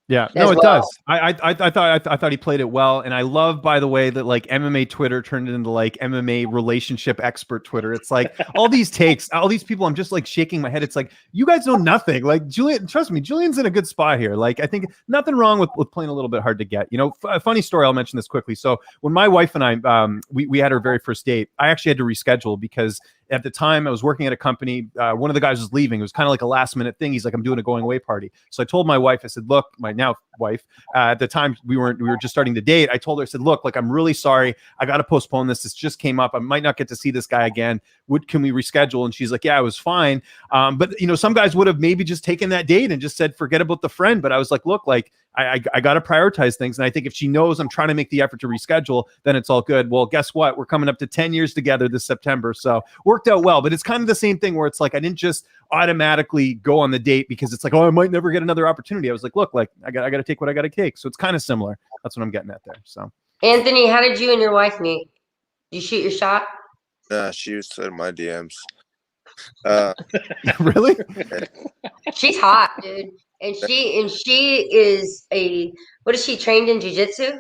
Yeah, no, it does. I thought he played it well, and I love, by the way, that like MMA Twitter turned into like MMA relationship expert Twitter. It's like all these takes, all these people. I'm just like shaking my head. It's like you guys know nothing. Like Julian, trust me, Julian's in a good spot here. Like I think nothing wrong with playing a little bit hard to get. A funny story. I'll mention this quickly. So when my wife and I we had our very first date, I actually had to reschedule because at the time I was working at a company. One of the guys was leaving. It was kind of like a last minute thing. He's like, I'm doing a going away party. So I told my wife, I said, look, my now wife, at the time we were just starting to date. I told her, I said, look, like, I'm really sorry. I got to postpone this. This just came up. I might not get to see this guy again. Can we reschedule? And she's like, yeah, it was fine. But some guys would have maybe just taken that date and just said, forget about the friend. But I was like, look, like, I got to prioritize things. And I think if she knows I'm trying to make the effort to reschedule, then it's all good. Well, guess what? We're coming up to 10 years together this September. So worked out well, but it's kind of the same thing where it's like, I didn't just automatically go on the date because it's like, oh, I might never get another opportunity. I was like, look, like I got to take what I got to take. So it's kind of similar. That's what I'm getting at there. So Anthony, how did you and your wife meet? Did you shoot your shot? She was in my DMs. Really? She's hot, dude. And she is what is she trained in jiu-jitsu?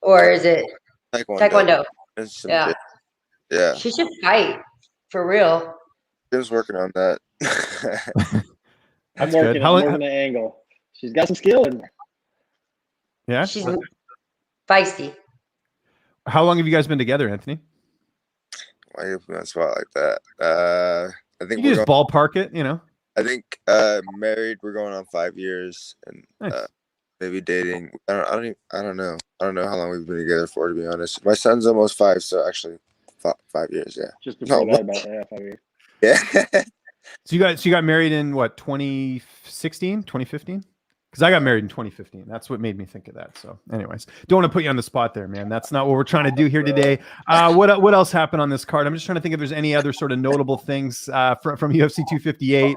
Or is it Taekwondo? Yeah. Yeah. She should fight for real. Jim's working on that. I'm working on the angle. She's got some skill in there. Yeah. She's feisty. How long have you guys been together, Anthony? Why you put me on a spot like that? I think you just ballpark it, I think married, we're going on 5 years, and nice. Maybe dating. I don't know. I don't know how long we've been together for, to be honest. My son's almost 5, so actually 5 years. Yeah. Just before that, about 5 years. Yeah. So you got married in what, 2016, 2015? Because I got married in 2015. That's what made me think of that. So anyways, don't want to put you on the spot there, man. That's not what we're trying to do here today. What else happened on this card? I'm just trying to think if there's any other sort of notable things from UFC 258.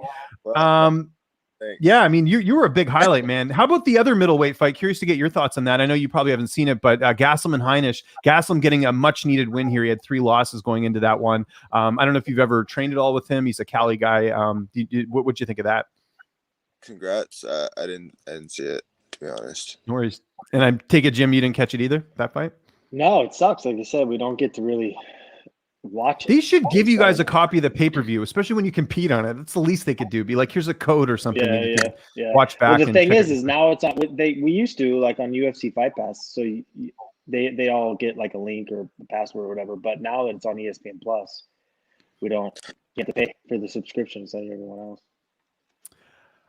Yeah, I mean, you were a big highlight, man. How about the other middleweight fight? Curious to get your thoughts on that. I know you probably haven't seen it, but Gastelum and Heinisch. Gastelum getting a much-needed win here. He had 3 losses going into that one. I don't know if you've ever trained at all with him. He's a Cali guy. What'd you think of that? Congrats. I didn't see it, to be honest. No worries. And I take it, Jim, you didn't catch it either, that fight? No, it sucks. Like I said, we don't get to really watch it. They should give you guys a copy of the pay-per-view, especially when you compete on it. That's the least they could do. Be like, here's a code or something. Yeah. Watch back. Well, the thing is now it's on. We used to, like, on UFC Fight Pass. So they all get like a link or a password or whatever. But now that it's on ESPN Plus, we don't get to pay for the subscription like everyone else.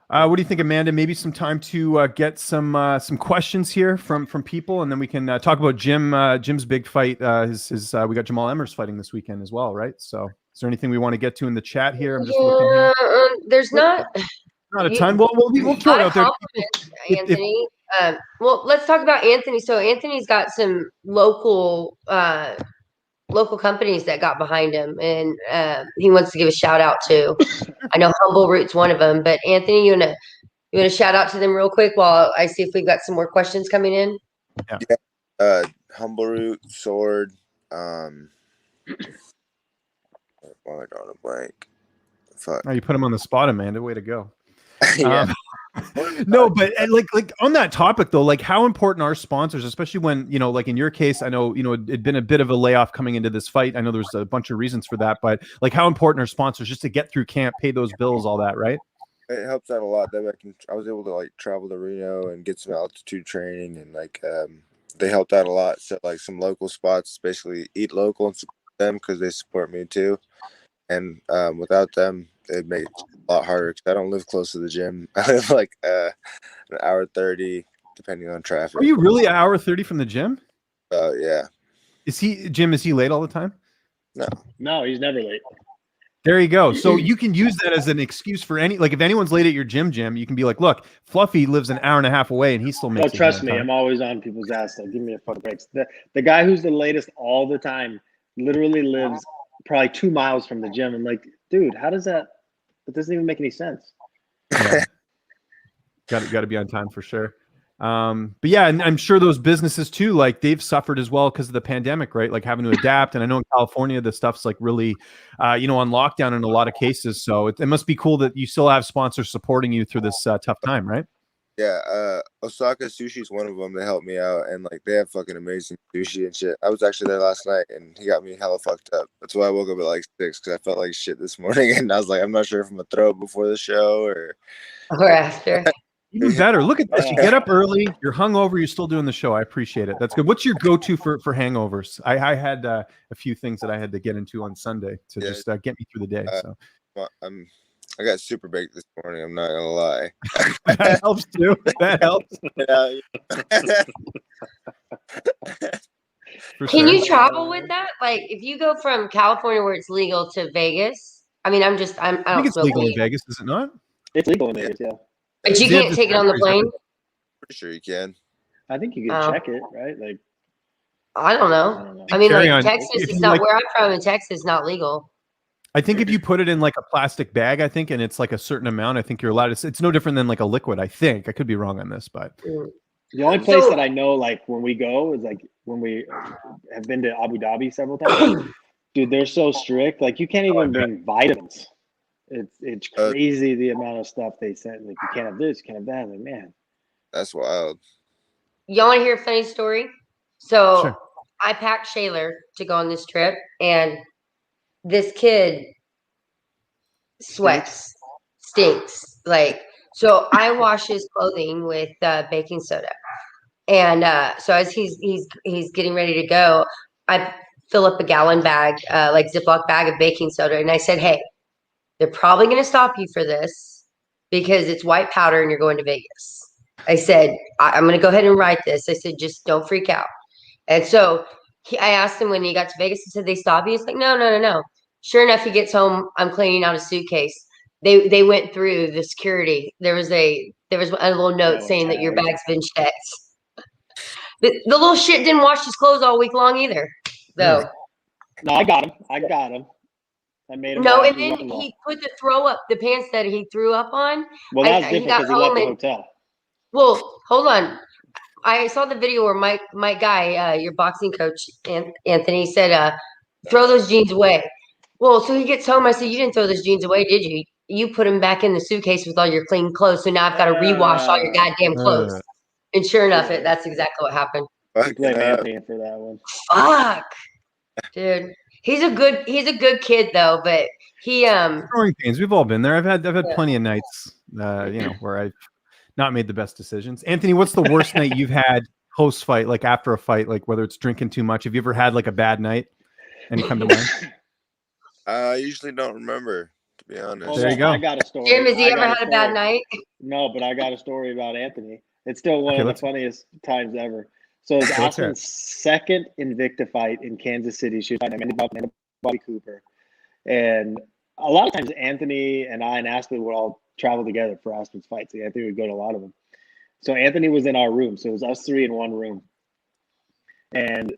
What do you think, Amanda? Maybe some time to get some questions here from people, and then we can talk about Jim's big fight. We got Jamal Emmers fighting this weekend as well, right? So, is there anything we want to get to in the chat here? I'm just looking here. There's not a ton. We'll throw it out there, Anthony. Well, let's talk about Anthony. So Anthony's got some local companies that got behind him, and he wants to give a shout out to. I know Humble Root's one of them, but Anthony, you wanna shout out to them real quick while I see if we've got some more questions coming in. Yeah. Humble Root, Sword. Why am I drawing a blank? Fuck. Oh, you put him on the spot, Amanda. Way to go. Yeah. No, but like on that topic though, like how important are sponsors, especially when, like in your case, I know, it'd been a bit of a layoff coming into this fight. I know there's a bunch of reasons for that, but like how important are sponsors just to get through camp, pay those bills, all that, right? It helps out a lot. That I was able to like travel to Reno and get some altitude training, and like they helped out a lot. So like some local spots, basically eat local and support them because they support me too. And without them, it made it a lot harder because I don't live close to the gym. I live like an hour 30, depending on traffic. Are you really an hour 30 from the gym? Yeah. Is he late all the time? No, he's never late. There you go. So you can use that as an excuse for if anyone's late at your gym, you can be like, look, Fluffy lives an hour and a half away and he still makes it. Trust me, I'm always on people's ass. So give me a fucking break. The guy who's the latest all the time literally lives probably 2 miles from the gym. I'm like, dude, how does that? It doesn't even make any sense. Yeah. Got to be on time for sure. But yeah, and I'm sure those businesses too, like they've suffered as well because of the pandemic, right? Like having to adapt. And I know in California, the stuff's like really, on lockdown in a lot of cases. So it must be cool that you still have sponsors supporting you through this tough time, right? Yeah, Osaka Sushi is one of them. They helped me out, and like they have fucking amazing sushi and shit. I was actually there last night, and he got me hella fucked up. That's why I woke up at like 6 because I felt like shit this morning, and I was like, I'm not sure if I'm gonna throw up before the show or after. Even better. Look at this. You get up early. You're hungover. You're still doing the show. I appreciate it. That's good. What's your go-to for hangovers? I had a few things that I had to get into on Sunday to just get me through the day. So I got super baked this morning. I'm not gonna lie. That helps too. That helps. Can you travel with that? Like, if you go from California where it's legal to Vegas, I mean, I think it's legal in Vegas, is it not? It's legal in Vegas, yeah. But you can't take it on the plane. Pretty sure you can. I think you can check it, right? Like, I don't know. I mean, like Texas is not where I'm from. In Texas, not legal. I think if you put it in like a plastic bag, and it's like a certain amount, I think you're allowed to. It's no different than like a liquid. I think I could be wrong on this, but the only place that I know, like when we go, is like when we have been to Abu Dhabi several times. Dude, they're so strict. Like you can't even bring vitamins. It's crazy the amount of stuff they sent. Like you can't have this, you can't have that. Like man, that's wild. Y'all want to hear a funny story? So sure. I packed Shaler to go on this trip, and this kid sweats, stinks. Like, so I wash his clothing with baking soda. And so as he's getting ready to go, I fill up a gallon bag, like Ziploc bag of baking soda. And I said, hey, they're probably going to stop you for this because it's white powder and you're going to Vegas. I said, I'm going to go ahead and write this. I said, just don't freak out. And so I asked him when he got to Vegas, I said, they stop you? He's like, no. Sure enough, he gets home. I'm cleaning out a suitcase. They went through the security. There was a little note saying that your bag's been checked. The little shit didn't wash his clothes all week long either, though. No, I got him. I made him. No, and then he put the pants that he threw up on. Well, that's different because he left the hotel. Well, hold on. I saw the video where Mike Guy, your boxing coach, Anthony, said, throw those jeans away. Well, so he gets home. I said, you didn't throw those jeans away, did you? You put them back in the suitcase with all your clean clothes. So now I've got to rewash all your goddamn clothes. And sure enough, that's exactly what happened. I blame Anthony for that one. Fuck, dude. He's a good kid though, but he growing pains. We've all been there. I've had plenty of nights, where I've not made the best decisions. Anthony, what's the worst night you've had post fight, like after a fight, like whether it's drinking too much? Have you ever had like a bad night? Any come to mind? I usually don't remember, to be honest. There you go. I got a story. Jim, has he I ever got had a bad night? No, but I got a story about Anthony. It's still one Okay, of the let's- funniest times ever. So it's let's hear it. Aspen's second Invicta fight in Kansas City. She was fighting Bobby Cooper. And a lot of times Anthony and I and Aspen would all travel together for Aspen's fights. So Anthony would go to a lot of them. So Anthony was in our room. So it was us three in one room. And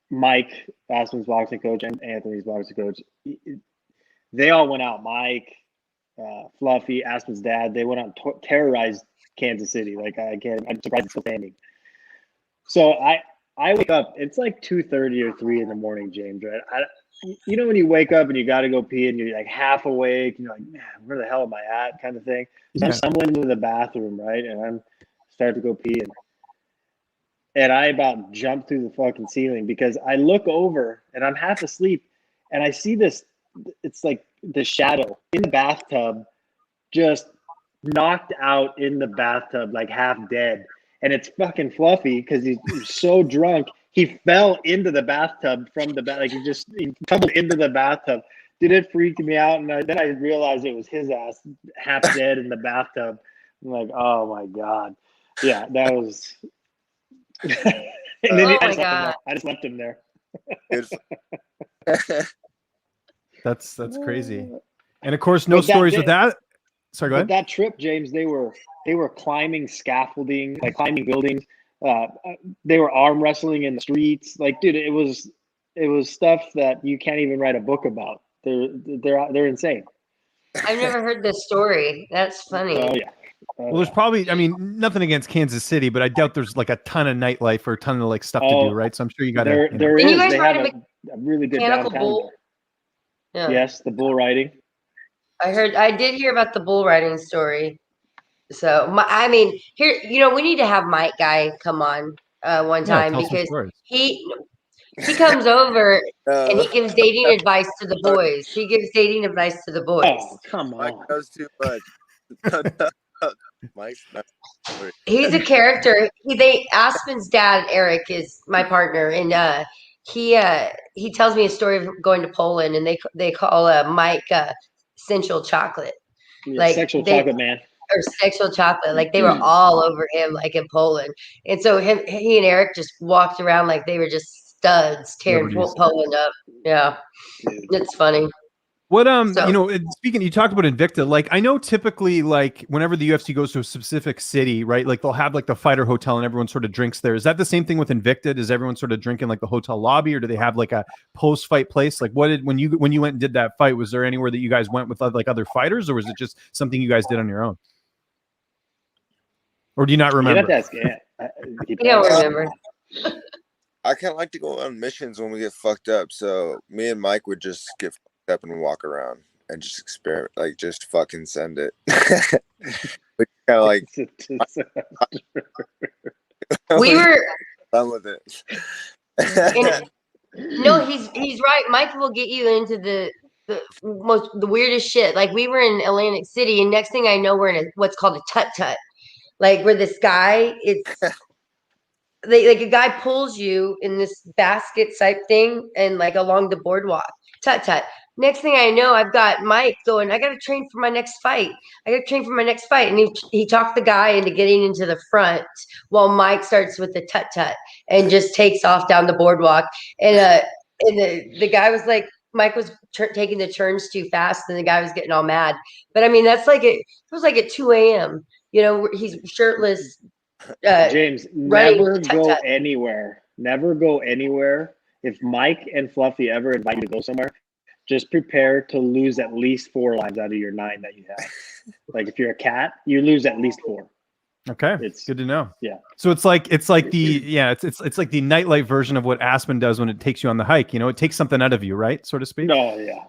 Mike, Aspen's boxing coach, and Anthony's boxing coach, they all went out. Mike, Fluffy, Aspen's dad, they went out and terrorized Kansas City. Like I'm surprised it's still standing. So I wake up. It's like 2:30 or 3 in the morning, James. Right? You know when you wake up and you got to go pee and you're like half awake and you're like, man, where the hell am I at? Kind of thing. So I'm stumbling into the bathroom, right, and I'm starting to go pee and I about jump through the fucking ceiling because I look over and I'm half asleep and I see this. It's like the shadow in the bathtub, just knocked out in the bathtub, like half dead. And it's fucking Fluffy because he's so drunk. He fell into the bathtub from the back. Like he tumbled into the bathtub. Dude, it freaked me out. And then I realized it was his ass half dead in the bathtub. I'm like, oh my God. Yeah, that was. And then I just left him there. That's crazy. And of course, no stories with that. Sorry, go ahead. That trip, James, they were climbing scaffolding, like climbing buildings. They were arm wrestling in the streets. Like, dude, it was stuff that you can't even write a book about. They're insane. I've never heard this story. That's funny. Oh yeah. Well, there's probably, I mean, nothing against Kansas City, but I doubt there's like a ton of nightlife or a ton of like stuff to do, right? So I'm sure you got to. There is. You guys they ride have a really good mechanical downtown. bull? Yeah. Yes, the bull riding. I did hear about the bull riding story. So I mean, here, we need to have Mike guy come on one time because he comes over and he gives dating advice to the boys. He gives dating advice to the boys. Oh, come on. Mike knows too much. Mike's not. He's a character. Aspen's dad, Eric, is my partner, and he tells me a story of going to Poland, and they call Mike sensual chocolate, like sexual chocolate man, or sexual chocolate. Like they were all over him, like in Poland, and so he and Eric just walked around like they were just studs, tearing Poland up. Yeah, it's funny. What speaking, you talked about Invicta. Like I know typically, like whenever the UFC goes to a specific city, right? Like they'll have like the fighter hotel and everyone sort of drinks there. Is that the same thing with Invicta? Does everyone sort of drink in like the hotel lobby, or do they have like a post-fight place? Like when you went and did that fight, was there anywhere that you guys went with like other fighters, or was it just something you guys did on your own? Or do you not remember? I don't remember. I kind of like to go on missions when we get fucked up. So me and Mike would just get fucked up and walk around and just experiment, like just fucking send it. We kind of like we were done with it. No, he's right. Mike will get you into the weirdest shit. Like we were in Atlantic City, and next thing I know, we're in what's called a tut-tut. Like where this guy, like a guy pulls you in this basket type thing and like along the boardwalk. Tut-tut. Next thing I know, I've got Mike going, I got to train for my next fight. And he talked the guy into getting into the front while Mike starts with the tut-tut and just takes off down the boardwalk. And the guy was like, Mike was taking the turns too fast and the guy was getting all mad. But I mean, it was like at 2 a.m. He's shirtless. James, never go anywhere. Never go anywhere. If Mike and Fluffy ever invite you to go somewhere, just prepare to lose at least 4 lives out of your 9 that you have. Like if you're a cat, you lose at least 4. Okay, it's good to know. Yeah. So it's like the nightlife version of what Aspen does when it takes you on the hike. It takes something out of you, right, so to speak. Oh yeah.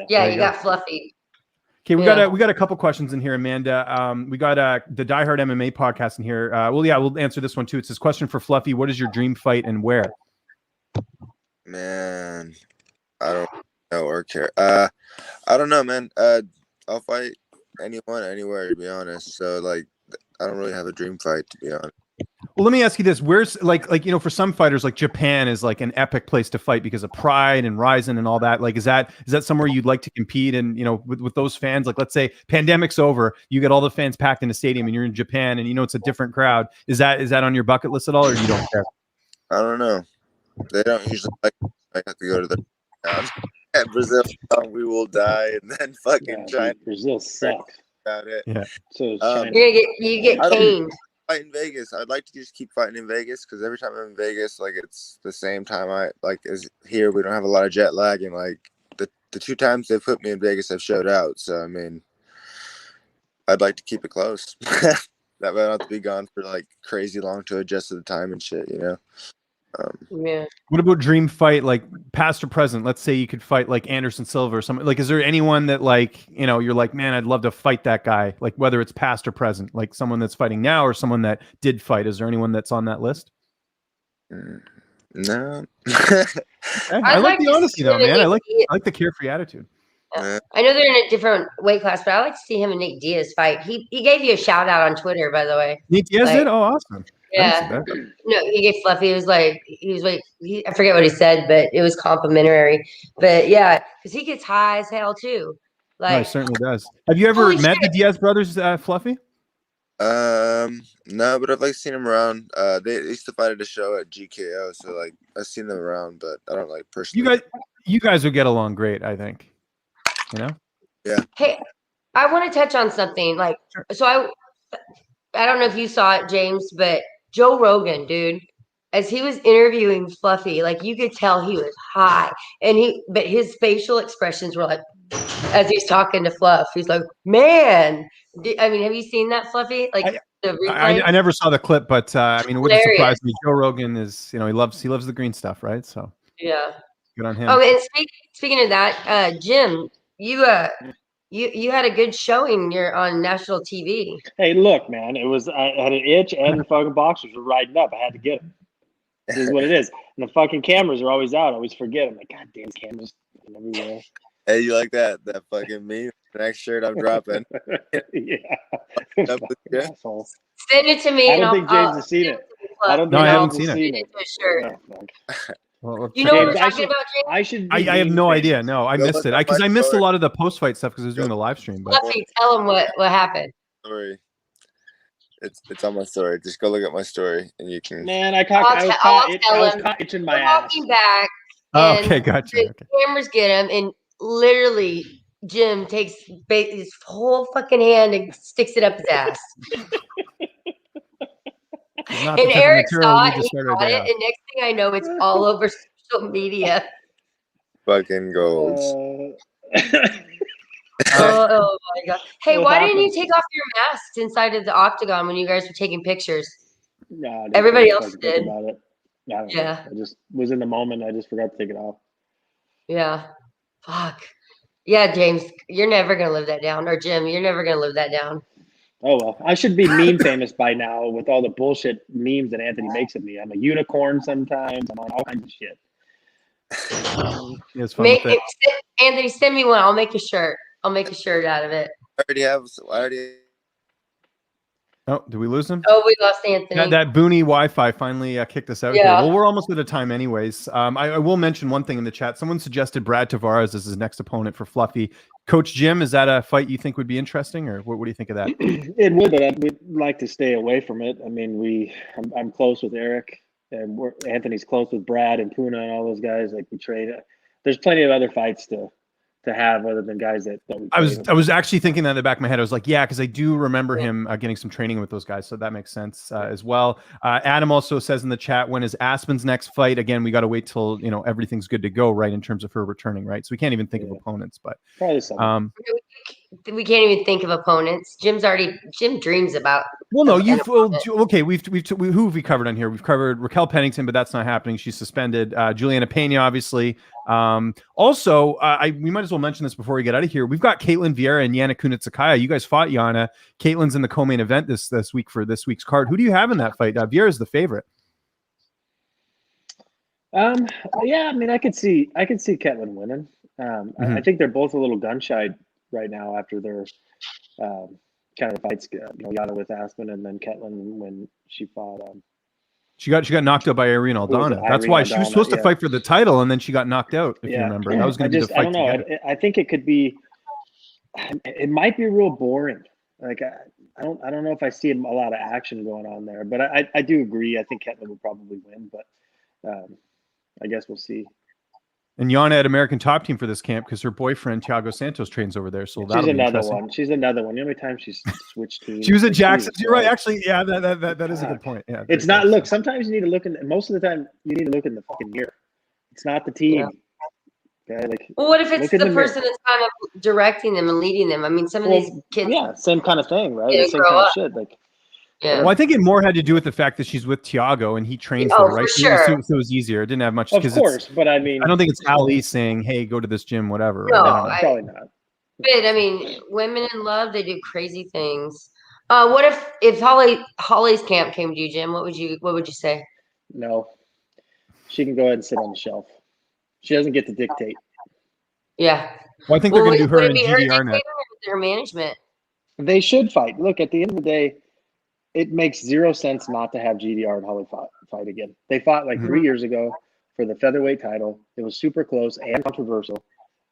Yeah, you got Fluffy. Okay, we got a couple questions in here, Amanda. We got the Die Hard MMA podcast in here. We'll answer this one too. It says, question for Fluffy: what is your dream fight and where? Man, I don't know or care. I don't know, man. I'll fight anyone, anywhere, to be honest. So like, I don't really have a dream fight, to be honest. Well, let me ask you this: where's like for some fighters, like Japan is like an epic place to fight because of pride and Ryzen and all that. Like, is that somewhere you'd like to compete? And with those fans, like let's say pandemic's over, you get all the fans packed in a stadium, and you're in Japan, and it's a different crowd. Is that on your bucket list at all, or you don't care? I don't know. They don't usually like. I have to go to the town. At Brazil, we will die, and then fucking China. Brazil sucks. About it. Yeah. So China. You get caned. Fight in Vegas. I'd like to just keep fighting in Vegas because every time I'm in Vegas, like it's the same time I like as here. We don't have a lot of jet lag, and like the 2 times they put me in Vegas, I've showed out. So I mean, I'd like to keep it close. That way I don't have to be gone for like crazy long to adjust to the time and shit. Yeah. What about dream fight, like past or present? Let's say you could fight like Anderson Silva or something. Like, is there anyone that like you're like, man, I'd love to fight that guy? Like, whether it's past or present, like someone that's fighting now or someone that did fight. Is there anyone that's on that list? No. I like the honesty though, man. I like the carefree attitude. I know they're in a different weight class, but I like to see him and Nate Diaz fight. He gave you a shout out on Twitter, by the way. Nate Diaz did? Oh, awesome. Yeah. No, he gave Fluffy. He was like, I forget what he said, but it was complimentary. But yeah, because he gets high as hell too. Like, he certainly does. Have you ever met the Diaz brothers, Fluffy? No, but I've like seen them around. They used to fight at a show at GKO, so like I've seen them around, but I don't like personally. You guys would get along great, I think. Yeah. Hey, I want to touch on something. Like, so I don't know if you saw it, James, but Joe Rogan, dude, as he was interviewing Fluffy, like you could tell he was high, but his facial expressions were like, as he's talking to Fluff, he's like, man. I mean, have you seen that, Fluffy? Like the replay? I never saw the clip, but I mean, it wouldn't surprise me. Joe Rogan is, he loves the green stuff, right? So yeah, good on him. Oh, and speaking of that, Jim, you had a good showing. You're on national TV. Hey, look, man, I had an itch, and the fucking boxers were riding up. I had to get them. This is what it is. And the fucking cameras are always out. I always forget. I'm like, God damn cameras everywhere. Hey, you like that fucking meme? The next shirt I'm dropping. Yeah. Asshole. Send it to me. I don't think James has seen it. I haven't seen it. Shirt. Well, you know what we're talking about, James? I have no idea. No, I missed it. Because I missed a lot of the post-fight stuff because I was doing the live stream. But Fluffy, tell him what happened. Story. It's on my story. Just go look at my story and you can. Man, I was caught itching my ass. Walking back. Oh, okay, gotcha. The cameras get him, and literally Jim takes his whole fucking hand and sticks it up his ass. And Eric saw it, and he caught it, and next thing I know, it's all over social media. Fucking gold. Oh my god! Hey, why didn't you take off your masks inside of the octagon when you guys were taking pictures? No, everybody else did. About it. Yeah, I just was in the moment. I just forgot to take it off. Yeah, fuck. Yeah, James, you're never gonna live that down, or Jim, you're never gonna live that down. Oh well, I should be meme famous by now with all the bullshit memes that Anthony makes of me. I'm a unicorn sometimes. I'm on all kinds of shit. Anthony, send me one. I'll make a shirt. I'll make a shirt out of it. I Oh, did we lose him? Oh, we lost Anthony. That boony Wi-Fi finally kicked us out here. Well, we're almost out of time anyways. I will mention one thing in the chat. Someone suggested Brad Tavares as his next opponent for Fluffy. Coach Jim, is that a fight you think would be interesting, or what do you think of that? It would, but I would like to stay away from it. I mean, I'm close with Eric, and Anthony's close with Brad and Puna and all those guys. Like we trade. There's plenty of other fights to have other than guys that we I was actually thinking that in the back of my head. I was like, yeah, because I do remember him getting some training with those guys, so that makes sense as well. Adam also says in the chat, when is Aspen's next fight? Again, we got to wait till everything's good to go, right, in terms of her returning, right? So we can't even think of opponents, but probably something. We can't even think of opponents. Jim dreams about. Well, no, okay. Who have we covered on here? We've covered Raquel Pennington, but that's not happening. She's suspended. Juliana Pena, obviously. Also, we might as well mention this before we get out of here. We've got Caitlin Vieira and Yana Kunitsakaya. You guys fought Yana. Caitlin's in the co-main event this week for this week's card. Who do you have in that fight? Vieira's the favorite. Yeah, I mean, I could see Caitlin winning. I think they're both a little gun shy right now after their kind of fights. Yana with Aspen, and then Caitlin when she fought She got knocked out by Irene Aldana. That's why she was supposed to fight for the title, and then she got knocked out. If you remember, that was going to be the fight. I don't know. I think it could be. It might be real boring. Like I don't know if I see a lot of action going on there, but I do agree. I think Ketlin will probably win, but I guess we'll see. And Yana had American Top Team for this camp because her boyfriend Thiago Santos trains over there. So she's another one. She's another one. The only time she's switched teams. She was at Jackson's. You're right. Actually, yeah, that is a good point. Yeah, it's not. Look, sometimes you need to look in. Most of the time, you need to look in the fucking mirror. It's not the team. Yeah. Okay, like. Well, what if it's the person that's kind of directing them and leading them? I mean, some of these kids. Yeah, same kind of thing, right? Same kind of shit. Like. Yeah. Well, I think it more had to do with the fact that she's with Thiago and he trains there, right? Sure. So it was easier. It didn't have much. Of course, but I mean, I don't think it's Ali saying, "Hey, go to this gym," whatever. No, probably not. But I mean, women in love, they do crazy things. What if Holly's camp came to you, Jim? What would you say? No, she can go ahead and sit on the shelf. She doesn't get to dictate. Yeah. Well, I think they're going to do her and GDR now. Their management. They should fight. Look, at the end of the day, it makes zero sense not to have GDR and Holly fight again. They fought like 3 years ago for the featherweight title. It was super close and controversial.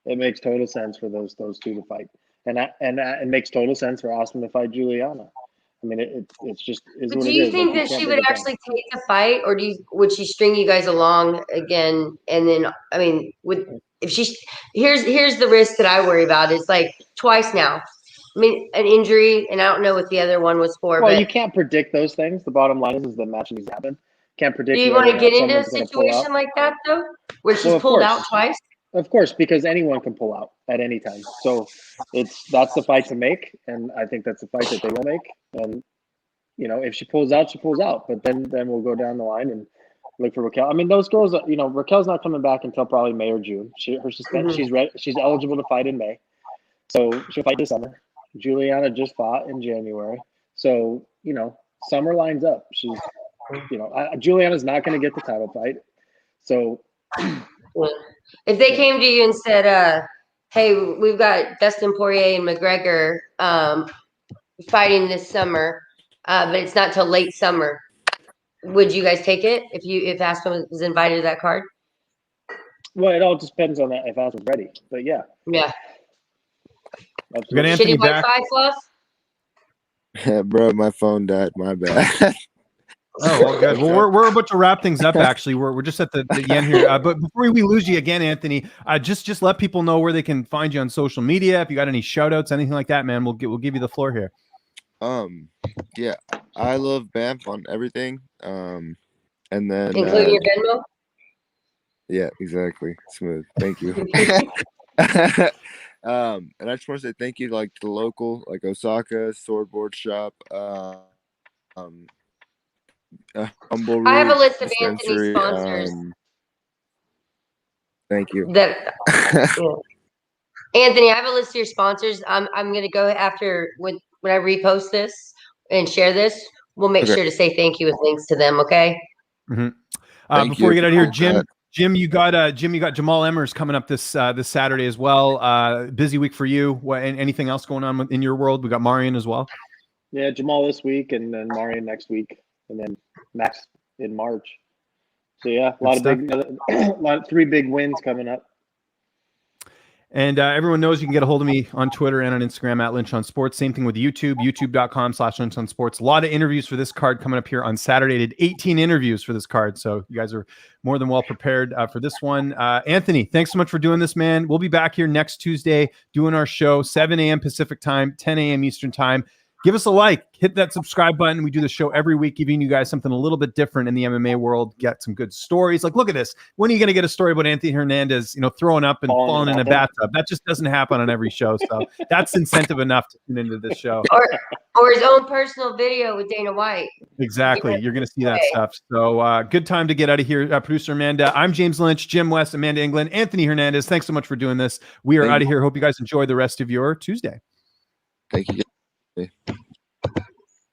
It makes total sense for those two to fight, and it makes total sense for Aspen to fight Juliana. I mean, it's just is what it is. Do you think that she would actually take the fight, or would she string you guys along again? And then, I mean, here's the risk that I worry about. It's like twice now. I mean, an injury, and I don't know what the other one was for. Well, you can't predict those things. The bottom line is the match needs to happen. Can't predict. Do you want to get into a situation like that though, where she's pulled out twice? Of course, because anyone can pull out at any time. So that's the fight to make, and I think that's the fight that they will make. And if she pulls out, she pulls out. But then we'll go down the line and look for Raquel. I mean, those girls. Raquel's not coming back until probably May or June. Her suspension. She's ready. She's eligible to fight in May, so she'll fight this summer. Juliana just fought in January. So, summer lines up. She's, Juliana's not going to get the title fight. So. If they came to you and said, hey, we've got Dustin Poirier and McGregor fighting this summer, but it's not till late summer, would you guys take it if Aspen was invited to that card? Well, it all depends on that if Aspen's ready. But yeah. Yeah. We got Anthony back. Bro, my phone died. My bad. Oh, well, good. Well, we're about to wrap things up. Actually, we're just at the end here. But before we lose you again, Anthony, just let people know where they can find you on social media. If you got any shout outs, anything like that, man, we'll give you the floor here. Yeah, I love BAMF on everything. And then including your Venmo. Yeah, exactly. Smooth. Thank you. And I just want to say thank you, like the local, like Osaka Swordboard Shop, Humble. I have a list of Anthony's sponsors. Thank you. Anthony, I have a list of your sponsors. I'm gonna go after when I repost this and share this. We'll make sure to say thank you with links to them. Okay. Mm-hmm. Before we get out of here, Jim, you got Jamal Emmers coming up this Saturday as well. Busy week for you. Anything else going on in your world? We got Marion as well. Yeah, Jamal this week, and then Marion next week, and then Max in March. So yeah, a lot of 3 big wins coming up. And everyone knows you can get a hold of me on Twitter and on Instagram at Lynch on Sports. Same thing with YouTube, youtube.com/Lynch on Sports. A lot of interviews for this card coming up here on Saturday. Did 18 interviews for this card. So you guys are more than well prepared for this one. Anthony, thanks so much for doing this, man. We'll be back here next Tuesday doing our show, 7 a.m. Pacific time, 10 a.m. Eastern time. Give us a like, hit that subscribe button. We do the show every week, giving you guys something a little bit different in the MMA world. Get some good stories. Like, look at this. When are you going to get a story about Anthony Hernandez, throwing up and falling in a bathtub? That just doesn't happen on every show. So that's incentive enough to tune into this show. Or his own personal video with Dana White. Exactly. You're going to see that stuff. So good time to get out of here. Producer Amanda, I'm James Lynch, Jim West, Amanda England, Anthony Hernandez. Thanks so much for doing this. We are out of here. Hope you guys enjoy the rest of your Tuesday. Thank you.